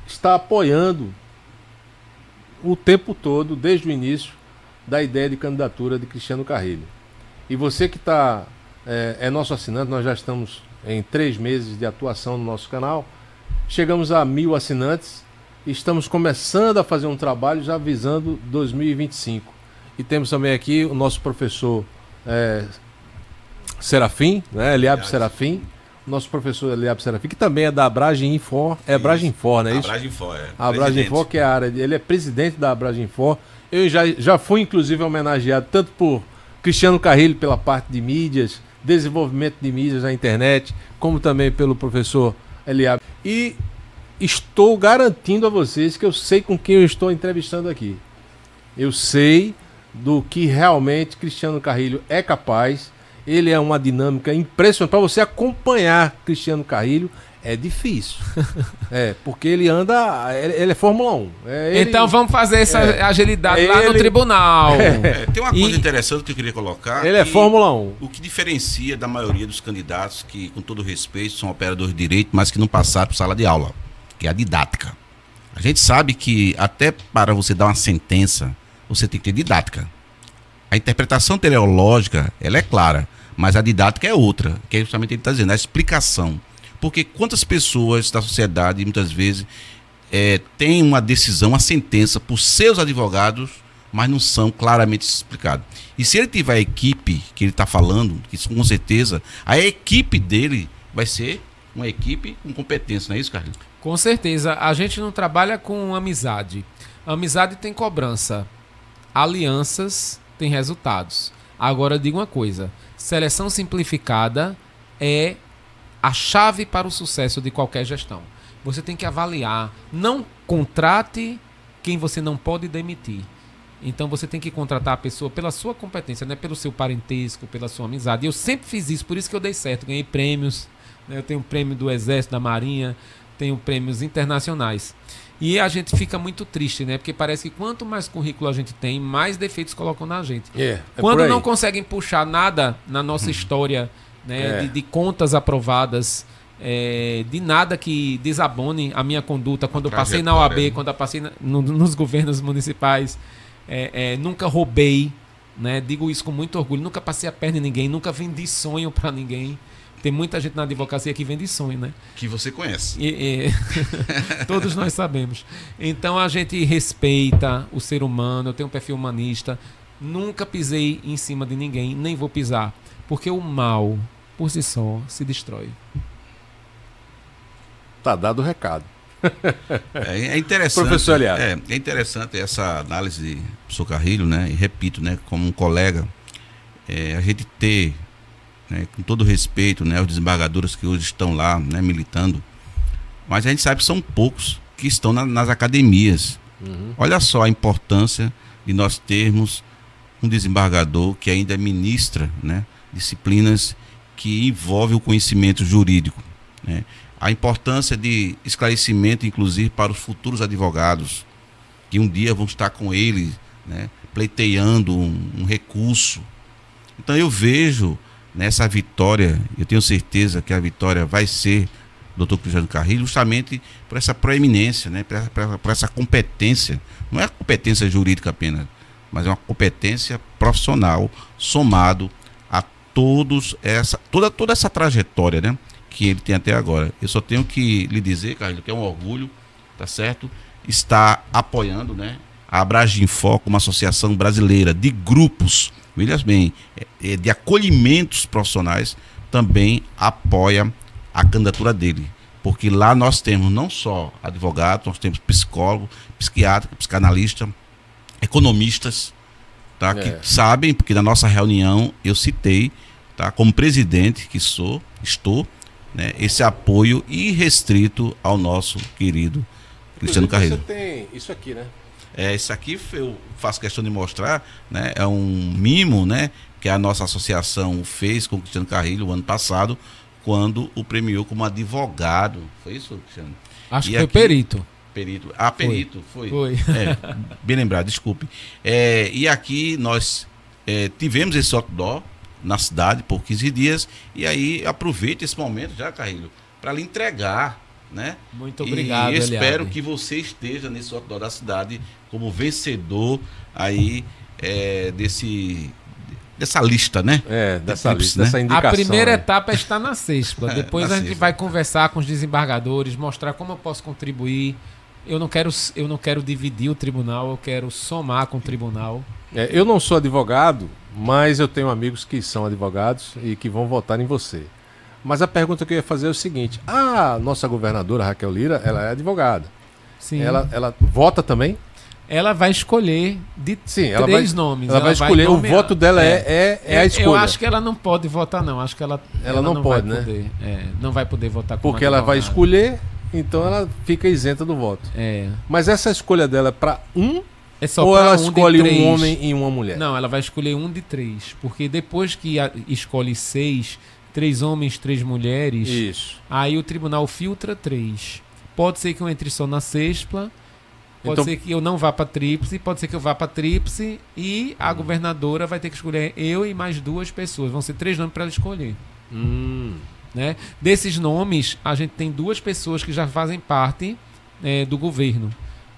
está apoiando o tempo todo, desde o início, da ideia de candidatura de Cristiano Carrilho. E você que é nosso assinante, nós já estamos em 3 meses de atuação no nosso canal, chegamos a 1000 assinantes estamos começando a fazer um trabalho já visando 2025. E temos também aqui o nosso professor Serafim, né? Eliabe Serafim. Nosso professor Eliabe Serafim, que também é da Abraginfor. É Abraginfor, não é isso? Abraginfor, A Abraginfor, que é a área. Ele é presidente da Abraginfor. Eu já fui, inclusive, homenageado tanto por Cristiano Carrilho pela parte de mídias, desenvolvimento de mídias na internet, como também pelo professor Eliabe. E estou garantindo a vocês que eu sei com quem eu estou entrevistando aqui. Eu sei do que realmente Cristiano Carrilho é capaz. Ele é uma dinâmica impressionante. Para você acompanhar Cristiano Carrilho é difícil. Porque ele anda... Ele é Fórmula 1. Então vamos fazer essa agilidade lá no tribunal. Tem uma coisa interessante que eu queria colocar. Ele é Fórmula 1. O que diferencia da maioria dos candidatos que, com todo respeito, são operadores de direito, mas que não passaram por sala de aula, que é a didática. A gente sabe que até para você dar uma sentença, você tem que ter didática. A interpretação teleológica, ela é clara, mas a didática é outra, que é justamente ele está dizendo, a explicação. Porque quantas pessoas da sociedade, muitas vezes, têm uma decisão, uma sentença por seus advogados, mas não são claramente explicados. E se ele tiver a equipe que ele está falando, que com certeza, a equipe dele vai ser uma equipe com competência, não é isso, Carlinhos? Com certeza. A gente não trabalha com amizade. A amizade tem cobrança. Alianças têm resultados. Agora, eu digo uma coisa. Seleção simplificada é a chave para o sucesso de qualquer gestão. Você tem que avaliar. Não contrate quem você não pode demitir. Então você tem que contratar a pessoa pela sua competência, não é pelo seu parentesco, pela sua amizade. Eu sempre fiz isso, por isso que eu dei certo. Ganhei prêmios, né? Eu tenho um prêmio do Exército, da Marinha, tenho prêmios internacionais. E a gente fica muito triste, né? Porque parece que quanto mais currículo a gente tem, mais defeitos colocam na gente. Quando não conseguem puxar nada na nossa história, né? De contas aprovadas, de nada que desabone a minha conduta. Quando eu passei na OAB, quando eu passei nos governos municipais, nunca roubei, né? Digo isso com muito orgulho. Nunca passei a perna em ninguém, nunca vendi sonho para ninguém. Tem muita gente na advocacia que vende sonho, né? Que você conhece. Todos nós sabemos. Então a gente respeita o ser humano, eu tenho um perfil humanista. Nunca pisei em cima de ninguém, nem vou pisar. Porque o mal, por si só, se destrói. Tá dado o recado. É interessante. Professor Eliabe. É interessante essa análise do professor Carrilho, né? E repito, né? Como um colega, a gente ter... com todo respeito, os desembargadores que hoje estão lá, militando, mas a gente sabe que são poucos que estão nas academias. Olha só a importância de nós termos um desembargador que ainda ministra, disciplinas que envolvem o conhecimento jurídico, a importância de esclarecimento, inclusive, para os futuros advogados, que um dia vão estar com ele, pleiteando um recurso. Então eu vejo nessa vitória, eu tenho certeza que a vitória vai ser do Dr. Cristiano Carrilho, justamente por essa proeminência, por essa competência. Não é competência jurídica apenas, mas é uma competência profissional somado a toda essa trajetória, que ele tem até agora. Eu só tenho que lhe dizer, Carrilho, que é um orgulho, tá certo? Está apoiando, a Abraginfor, como associação brasileira de grupos, veja bem, de acolhimentos profissionais, também apoia a candidatura dele. Porque lá nós temos não só advogados, nós temos psicólogo, psiquiatra, psicanalista, economistas, que sabem, porque na nossa reunião eu citei, como presidente que estou, esse apoio irrestrito ao nosso querido Cristiano Carrilho. Você tem isso aqui, né? Isso aqui eu faço questão de mostrar, é um mimo, que a nossa associação fez com o Cristiano Carrilho o ano passado, quando o premiou como advogado. Foi isso, Cristiano? Acho que foi perito. Perito. Ah, perito, foi. Bem lembrado, desculpe. E aqui nós tivemos esse outdoor na cidade por 15 dias, e aí aproveite esse momento já, Carrilho, para lhe entregar, Muito obrigado, e espero que você esteja nesse outdoor da cidade como vencedor aí dessa lista, dessa lista, dessa indicação. A primeira etapa está na CESPLA. Depois a gente vai conversar com os desembargadores, mostrar como eu posso contribuir, Eu não quero dividir o tribunal, eu quero somar com o tribunal. Eu não sou advogado, mas eu tenho amigos que são advogados e que vão votar em você. Mas a pergunta que eu ia fazer é o seguinte: a nossa governadora Raquel Lira, ela é advogada. Sim. Ela vota também? Ela vai escolher três nomes. Ela vai escolher, o voto dela é a escolha. Eu acho que ela não pode votar, não. Acho que ela não pode, vai poder, né? Não vai poder votar como porque ela vai escolher, então ela fica isenta do voto. Mas essa escolha dela é para ou ela escolhe um homem e uma mulher? Não, ela vai escolher um de 3. Porque depois que escolhe 6, 3 homens, 3 mulheres, isso. Aí o tribunal filtra 3. Pode ser que eu entre só na sexta, pode ser que eu não vá para tríplice, pode ser que eu vá para tríplice e a governadora vai ter que escolher eu e mais 2 pessoas. Vão ser 3 nomes para ela escolher. Né? Desses nomes, a gente tem 2 pessoas que já fazem parte do governo,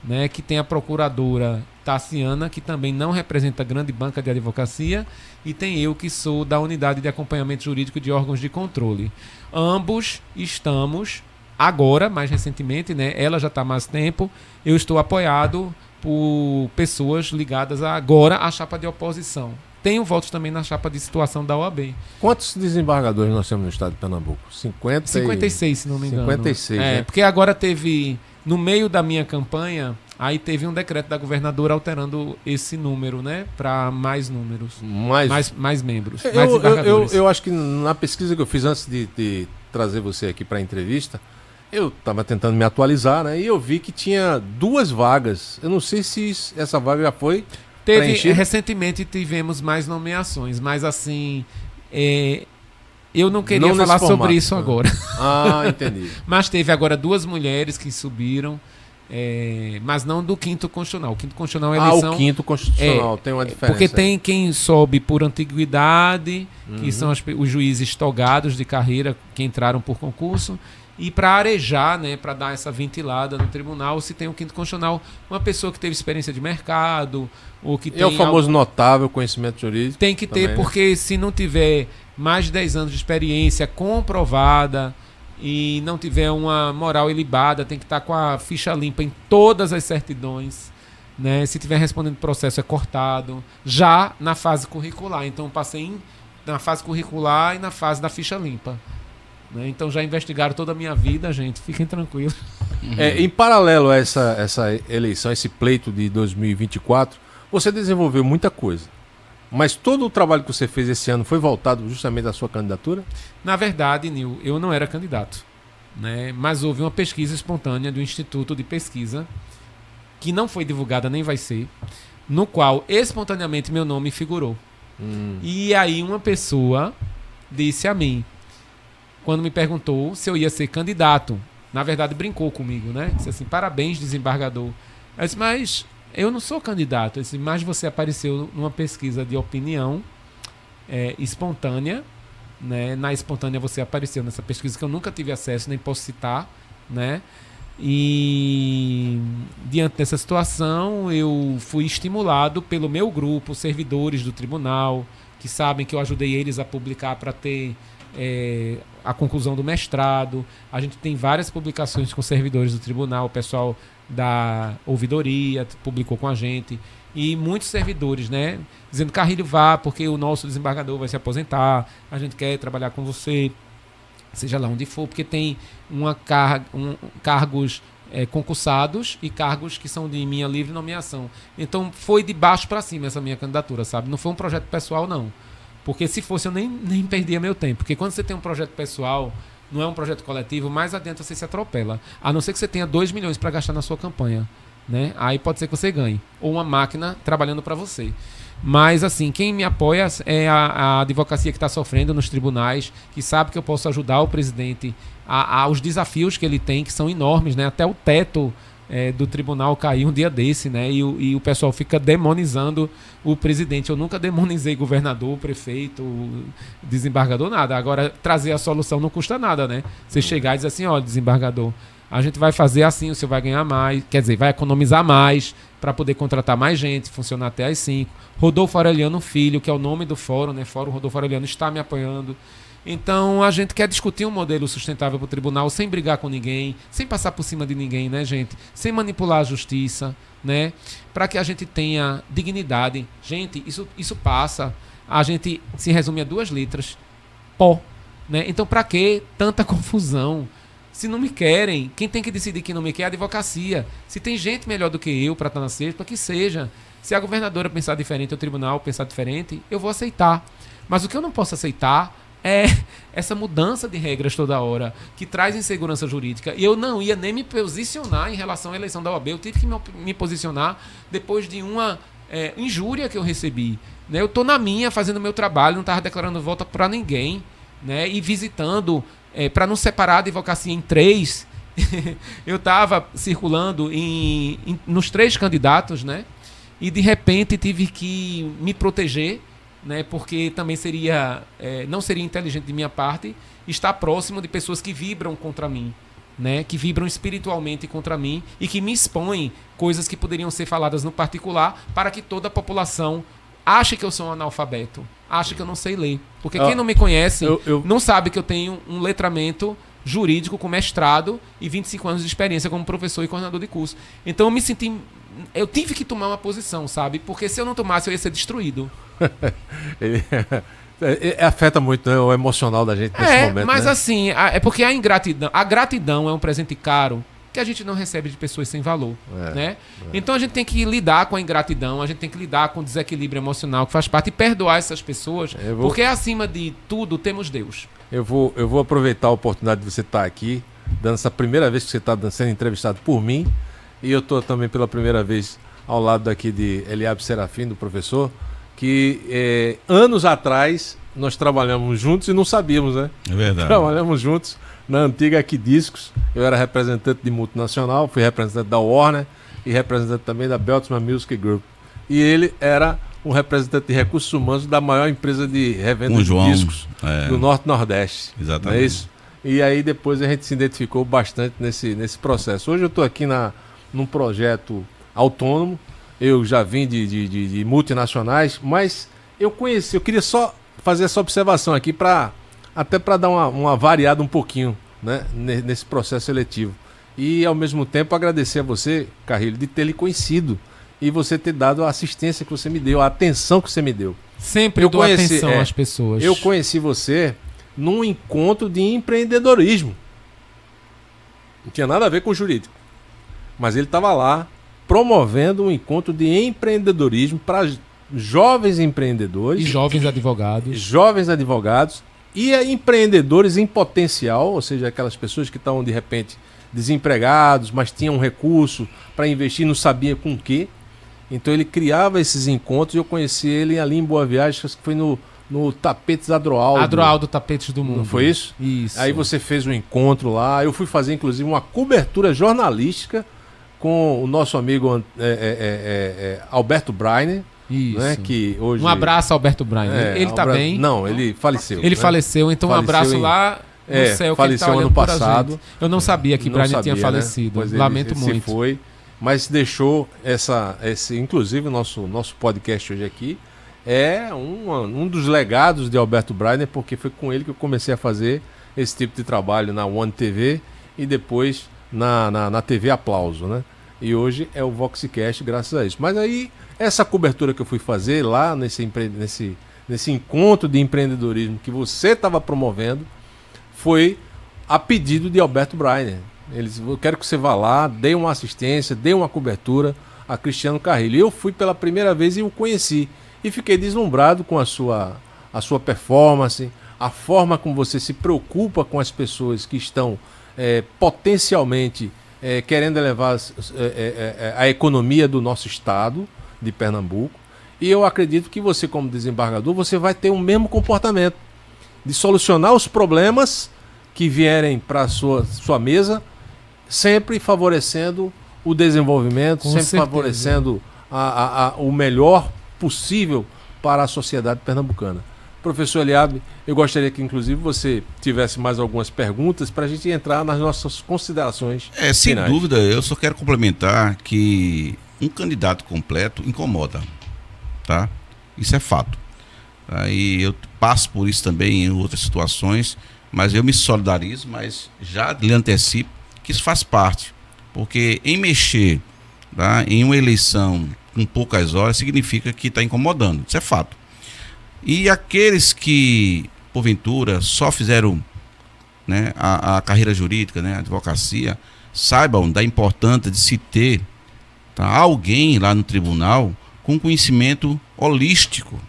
né? Que tem a procuradora Tassiana, que também não representa a grande banca de advocacia, e tem eu, que sou da unidade de acompanhamento jurídico de órgãos de controle. Ambos estamos agora, mais recentemente, né? Ela já está há mais tempo, eu estou apoiado por pessoas ligadas agora à chapa de oposição. Tenho votos também na chapa de situação da OAB. Quantos desembargadores nós temos no estado de Pernambuco? 56, se não me engano. 56, né? Porque agora teve, no meio da minha campanha, aí teve um decreto da governadora alterando esse número, né? Para mais números. Mais membros. Mais desembargadores. Eu acho que na pesquisa que eu fiz antes de trazer você aqui para a entrevista, eu estava tentando me atualizar, né? E eu vi que tinha 2 vagas. Eu não sei se essa vaga já foi preenchida. Recentemente tivemos mais nomeações, mas assim, eu não queria falar sobre isso agora. Entendi. Mas teve agora 2 mulheres que subiram, mas não do 5º Constitucional. O 5º Constitucional é eleição... o 5º Constitucional, tem uma diferença. Porque tem quem sobe por antiguidade, que são os juízes togados de carreira que entraram por concurso, e para arejar, né, para dar essa ventilada no tribunal, se tem o 5º Constitucional, uma pessoa que teve experiência de mercado, ou que tem... o famoso notável conhecimento jurídico. Tem que ter, porque se não tiver mais de 10 anos de experiência comprovada e não tiver uma moral ilibada, tem que estar com a ficha limpa em todas as certidões, né? Se tiver respondendo processo, é cortado. Já na fase curricular. Então, passei na fase curricular e na fase da ficha limpa. Né? Então, já investigaram toda a minha vida, gente. Fiquem tranquilos. Em paralelo a essa eleição, esse pleito de 2024, você desenvolveu muita coisa. Mas todo o trabalho que você fez esse ano foi voltado justamente à sua candidatura? Na verdade, Nil, eu não era candidato, né? Mas houve uma pesquisa espontânea do Instituto de Pesquisa, que não foi divulgada nem vai ser, no qual espontaneamente meu nome figurou. E aí uma pessoa disse a mim, quando me perguntou se eu ia ser candidato, na verdade brincou comigo, né? Disse assim: parabéns, desembargador. Eu disse: mas eu não sou candidato. Eu disse: mas você apareceu numa pesquisa de opinião espontânea, né? Na espontânea você apareceu nessa pesquisa que eu nunca tive acesso, nem posso citar, né? E diante dessa situação eu fui estimulado pelo meu grupo, servidores do tribunal, que sabem que eu ajudei eles a publicar para ter a conclusão do mestrado. A gente tem várias publicações com servidores do tribunal, o pessoal da ouvidoria publicou com a gente, e muitos servidores, né, dizendo: Carrilho, vá, porque o nosso desembargador vai se aposentar, a gente quer trabalhar com você, seja lá onde for, porque tem cargos concursados e cargos que são de minha livre nomeação. Então foi de baixo para cima essa minha candidatura, sabe? Não foi um projeto pessoal, não. Porque se fosse, eu nem perdia meu tempo. Porque quando você tem um projeto pessoal, não é um projeto coletivo, mais adiante você se atropela. A não ser que você tenha 2 milhões para gastar na sua campanha, né? Aí pode ser que você ganhe. Ou uma máquina trabalhando para você. Mas, assim, quem me apoia é a advocacia que está sofrendo nos tribunais, que sabe que eu posso ajudar o presidente aos desafios que ele tem, que são enormes, né? Até o teto do tribunal cair um dia desse, né? E o pessoal fica demonizando o presidente. Eu nunca demonizei governador, prefeito, desembargador, nada. Agora, trazer a solução não custa nada, né? Você chegar e dizer assim: olha, desembargador, a gente vai fazer assim, o senhor vai ganhar mais, quer dizer, vai economizar mais para poder contratar mais gente, funcionar até às 5. Rodolfo Aureliano Filho, que é o nome do fórum, né? Fórum Rodolfo Aureliano, está me apoiando. Então a gente quer discutir um modelo sustentável para o tribunal sem brigar com ninguém, sem passar por cima de ninguém, né, gente? Sem manipular a justiça, né? Para que a gente tenha dignidade. Gente, isso passa. A gente se resume a 2 letras. Pó. Né? Então para que tanta confusão? Se não me querem, quem tem que decidir que não me quer é a advocacia. Se tem gente melhor do que eu para estar na sexta, que seja. Se a governadora pensar diferente, o tribunal pensar diferente, eu vou aceitar. Mas o que eu não posso aceitar é essa mudança de regras toda hora, que traz insegurança jurídica. E eu não ia nem me posicionar em relação à eleição da OAB. Eu tive que me posicionar depois de uma injúria que eu recebi. Né? Eu estou na minha, fazendo o meu trabalho, não estava declarando voto para ninguém. Né? E visitando, para não separar a advocacia em 3, eu estava circulando nos 3 candidatos, né? E de repente tive que me proteger, né, porque também não seria inteligente de minha parte estar próximo de pessoas que vibram contra mim, né, que vibram espiritualmente contra mim e que me expõem coisas que poderiam ser faladas no particular para que toda a população ache que eu sou um analfabeto, ache que eu não sei ler. Porque quem não me conhece não sabe que eu tenho um letramento jurídico com mestrado e 25 anos de experiência como professor e coordenador de curso. Então eu tive que tomar uma posição, sabe? Porque se eu não tomasse, eu ia ser destruído. Afeta muito, né, o emocional da gente nesse momento. Mas né? assim, é porque a gratidão é um presente caro que a gente não recebe de pessoas sem valor. Né? Então a gente tem que lidar com a ingratidão, a gente tem que lidar com o desequilíbrio emocional que faz parte e perdoar essas pessoas, porque acima de tudo temos Deus. Eu vou aproveitar a oportunidade de você estar aqui, dando essa primeira vez que você está sendo entrevistado por mim, e eu estou também pela primeira vez ao lado daqui de Eliabe Serafim, do professor, que anos atrás nós trabalhamos juntos e não sabíamos, né? É verdade. Trabalhamos juntos na antiga Aquidiscos. Eu era representante de multinacional, fui representante da Warner e representante também da Beltzman Music Group. E ele era um representante de recursos humanos da maior empresa de revenda de discos do Norte-Nordeste. Exatamente. Não é isso? E aí depois a gente se identificou bastante nesse processo. Hoje eu estou aqui num projeto autônomo. Eu já vim de multinacionais, mas eu queria só fazer essa observação aqui até para dar uma variada um pouquinho, né, nesse processo seletivo. E ao mesmo tempo agradecer a você, Carrilho, de ter lhe conhecido e você ter dado a assistência que você me deu, a atenção que você me deu. Sempre eu dou atenção às pessoas. Eu conheci você num encontro de empreendedorismo. Não tinha nada a ver com o jurídico. Mas ele estava lá promovendo um encontro de empreendedorismo para jovens empreendedores. E jovens advogados. Jovens advogados e empreendedores em potencial, ou seja, aquelas pessoas que estavam de repente desempregados, mas tinham um recurso para investir, não sabia com o quê. Então ele criava esses encontros e eu conheci ele ali em Boa Viagem, acho que foi no Tapetes Adroaldo. Adroaldo Tapetes do Mundo. Não foi isso? Isso. Aí você fez um encontro lá, eu fui fazer inclusive uma cobertura jornalística com o nosso amigo Alberto Breiner. Isso. Né, que hoje... Um abraço, Alberto Breiner. Ele está bem? Não, ele faleceu. Ele faleceu, então um abraço lá no céu. Faleceu que ele tá ano passado. Eu não sabia que Breiner tinha falecido. Né? Lamento ele muito. Se foi, mas deixou inclusive o nosso podcast hoje aqui é um dos legados de Alberto Breiner, porque foi com ele que eu comecei a fazer esse tipo de trabalho na One TV e depois na TV Aplauso, né? E hoje é o Voxcast graças a isso. Mas aí, essa cobertura que eu fui fazer lá nesse encontro de empreendedorismo que você estava promovendo foi a pedido de Alberto Breiner. Eu quero que você vá lá, dê uma assistência, dê uma cobertura a Cristiano Carrilho. E eu fui pela primeira vez e o conheci. E fiquei deslumbrado com a sua performance, a forma como você se preocupa com as pessoas que estão potencialmente querendo elevar a economia do nosso estado de Pernambuco. E eu acredito que você, como desembargador, você vai ter o mesmo comportamento de solucionar os problemas que vierem para a sua mesa, sempre favorecendo o desenvolvimento, favorecendo o melhor possível para a sociedade pernambucana. Professor Eliabe, eu gostaria que inclusive você tivesse mais algumas perguntas para a gente entrar nas nossas considerações sem finais. Dúvida, eu só quero complementar que um candidato completo incomoda, tá? Isso é fato. Aí eu passo por isso também em outras situações, mas eu me solidarizo, mas já lhe antecipo que isso faz parte, porque em mexer, tá, em uma eleição com poucas horas significa que está incomodando, isso é fato. E aqueles que porventura só fizeram, né, a carreira jurídica, né, a advocacia, saibam da importância de se ter, tá, alguém lá no tribunal com conhecimento holístico.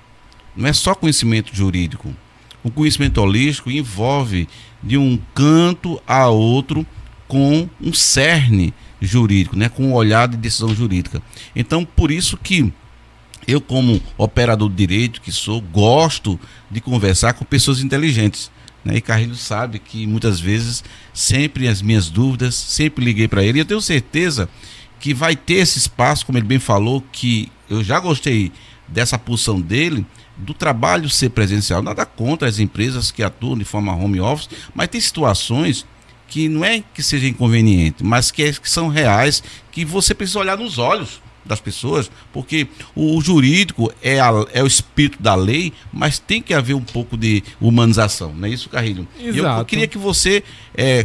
Não é só conhecimento jurídico. O conhecimento holístico envolve de um canto a outro com um cerne jurídico, né, com um olhar de decisão jurídica. Então, por isso que eu, como operador de direito que sou, gosto de conversar com pessoas inteligentes, né? E Carrilho sabe que muitas vezes, sempre as minhas dúvidas, sempre liguei para ele, e eu tenho certeza que vai ter esse espaço, como ele bem falou, que eu já gostei dessa posição dele, do trabalho ser presencial. Nada contra as empresas que atuam de forma home office, mas tem situações que não é que seja inconveniente, mas que são reais, que você precisa olhar nos olhos das pessoas, porque o jurídico é o espírito da lei, mas tem que haver um pouco de humanização, não é isso, Carrilho? Eu queria que você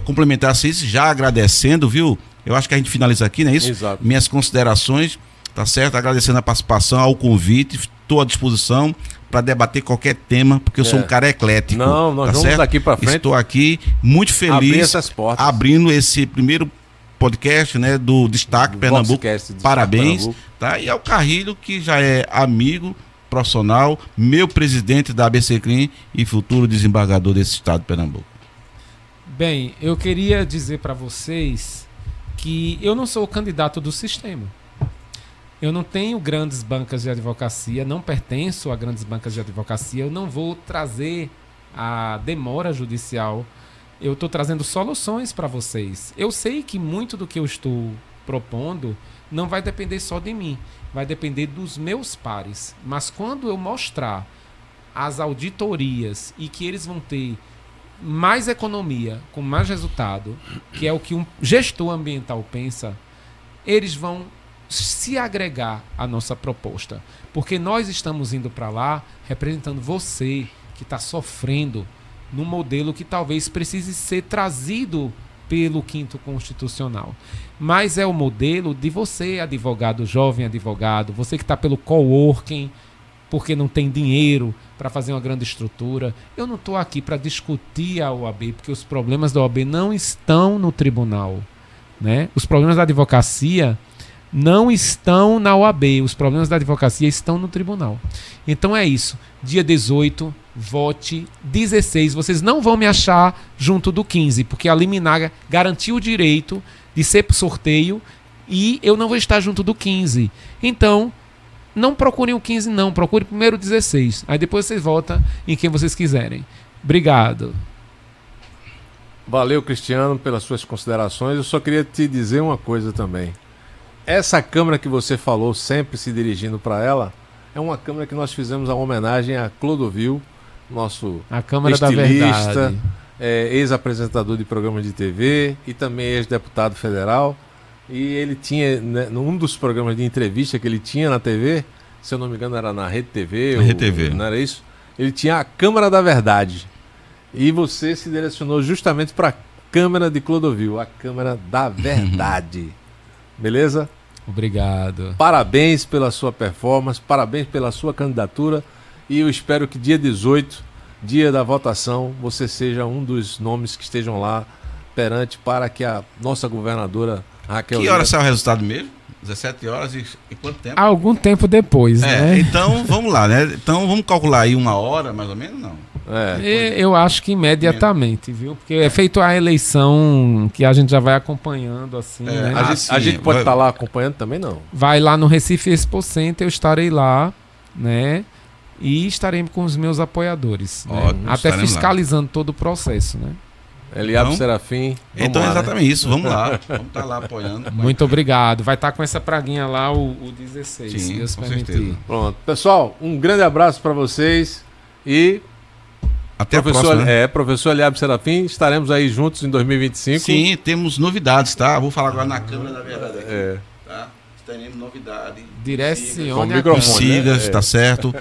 complementasse isso, já agradecendo, viu? Eu acho que a gente finaliza aqui, não é isso? Exato. Minhas considerações, tá certo? Agradecendo a participação, ao convite, estou à disposição para debater qualquer tema, porque eu sou um cara eclético. Não, nós vamos certo? daqui para frente. Estou aqui muito feliz abrindo esse primeiro podcast, né, do Destaque Pernambuco. Parabéns, Pernambuco. Tá? E ao Carrilho, que já é amigo profissional, meu presidente da ABC Crim e futuro desembargador desse estado de Pernambuco. Bem, eu queria dizer para vocês que eu não sou o candidato do sistema. Eu não tenho grandes bancas de advocacia, não pertenço a grandes bancas de advocacia, eu não vou trazer a demora judicial. Eu estou trazendo soluções para vocês. Eu sei que muito do que eu estou propondo não vai depender só de mim, vai depender dos meus pares. Mas quando eu mostrar as auditorias e que eles vão ter mais economia, com mais resultado, que é o que um gestor ambiental pensa, eles vão se agregar à nossa proposta. Porque nós estamos indo para lá representando você que está sofrendo num modelo que talvez precise ser trazido pelo 5º Constitucional. Mas é o modelo de você, advogado, jovem advogado, você que está pelo coworking, porque não tem dinheiro para fazer uma grande estrutura. Eu não estou aqui para discutir a OAB, porque os problemas da OAB não estão no tribunal, né? Os problemas da advocacia não estão na OAB, os problemas da advocacia estão no tribunal. Então é isso. Dia 18, vote. 16, vocês não vão me achar junto do 15, porque a liminar garantiu o direito de ser por sorteio e eu não vou estar junto do 15. Então, não procurem o 15 não, procurem primeiro o 16. Aí depois vocês votam em quem vocês quiserem. Obrigado. Valeu, Cristiano, pelas suas considerações. Eu só queria te dizer uma coisa também. Essa câmera que você falou, sempre se dirigindo para ela, é uma câmera que nós fizemos a homenagem a Clodovil, nosso a câmera estilista, da verdade. Ex-apresentador de programas de TV e também ex-deputado federal. E ele tinha, né, num dos programas de entrevista que ele tinha na TV, se eu não me engano era na Rede TV, Rede TV. Não era isso? Ele tinha a câmera da verdade. E você se direcionou justamente para a câmera de Clodovil, a câmera da verdade. Beleza? Obrigado. Parabéns pela sua performance, parabéns pela sua candidatura e eu espero que dia 18, dia da votação, você seja um dos nomes que estejam lá perante para que a nossa governadora Raquel... Que hora sai o resultado mesmo? 17 horas e quanto tempo? Algum tempo depois, né? Então vamos lá, né? Então vamos calcular aí 1 hora mais ou menos, não? Eu acho que imediatamente, viu? Porque é feito a eleição que a gente já vai acompanhando, assim, né? A gente pode estar lá acompanhando também, não? Vai lá no Recife Expo Center, eu estarei lá, né? E estarei com os meus apoiadores, né? Até fiscalizando todo o processo, né? Eliab Serafim. Então lá, exatamente, né? Isso, vamos lá. Vamos estar lá apoiando. Muito obrigado. Vai estar com essa praguinha lá, o 16, sim, se Deus com permitir. certeza. Pronto. Pessoal, um grande abraço para vocês e... Até professor, a próxima, né? Professor Eliab Serafim, estaremos aí juntos em 2025. Sim, temos novidades, tá? Vou falar agora na câmera da verdade aqui. Tá? teremos novidade. Direcione a câmera. Siga, tá certo.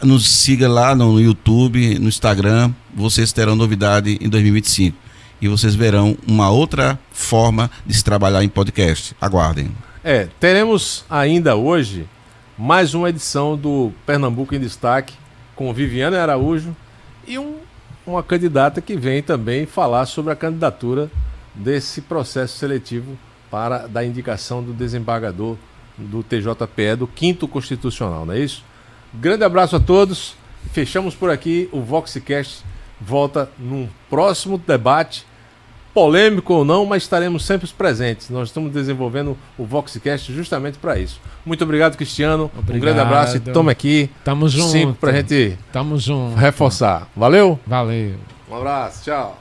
Nos siga lá no YouTube, no Instagram. Vocês terão novidade em 2025. E vocês verão uma outra forma de se trabalhar em podcast. Aguardem. Teremos ainda hoje mais uma edição do Pernambuco em Destaque com Viviane Araújo e uma candidata que vem também falar sobre a candidatura desse processo seletivo da indicação do desembargador do TJPE, do 5º Constitucional, não é isso? Grande abraço a todos. Fechamos por aqui. O VoxCast volta num próximo debate, polêmico ou não, mas estaremos sempre presentes. Nós estamos desenvolvendo o VoxCast justamente para isso. Muito obrigado, Cristiano. Um grande abraço e toma aqui. Tamo junto. 5 pra gente Tamo junto. Reforçar. Valeu? Valeu. Um abraço. Tchau.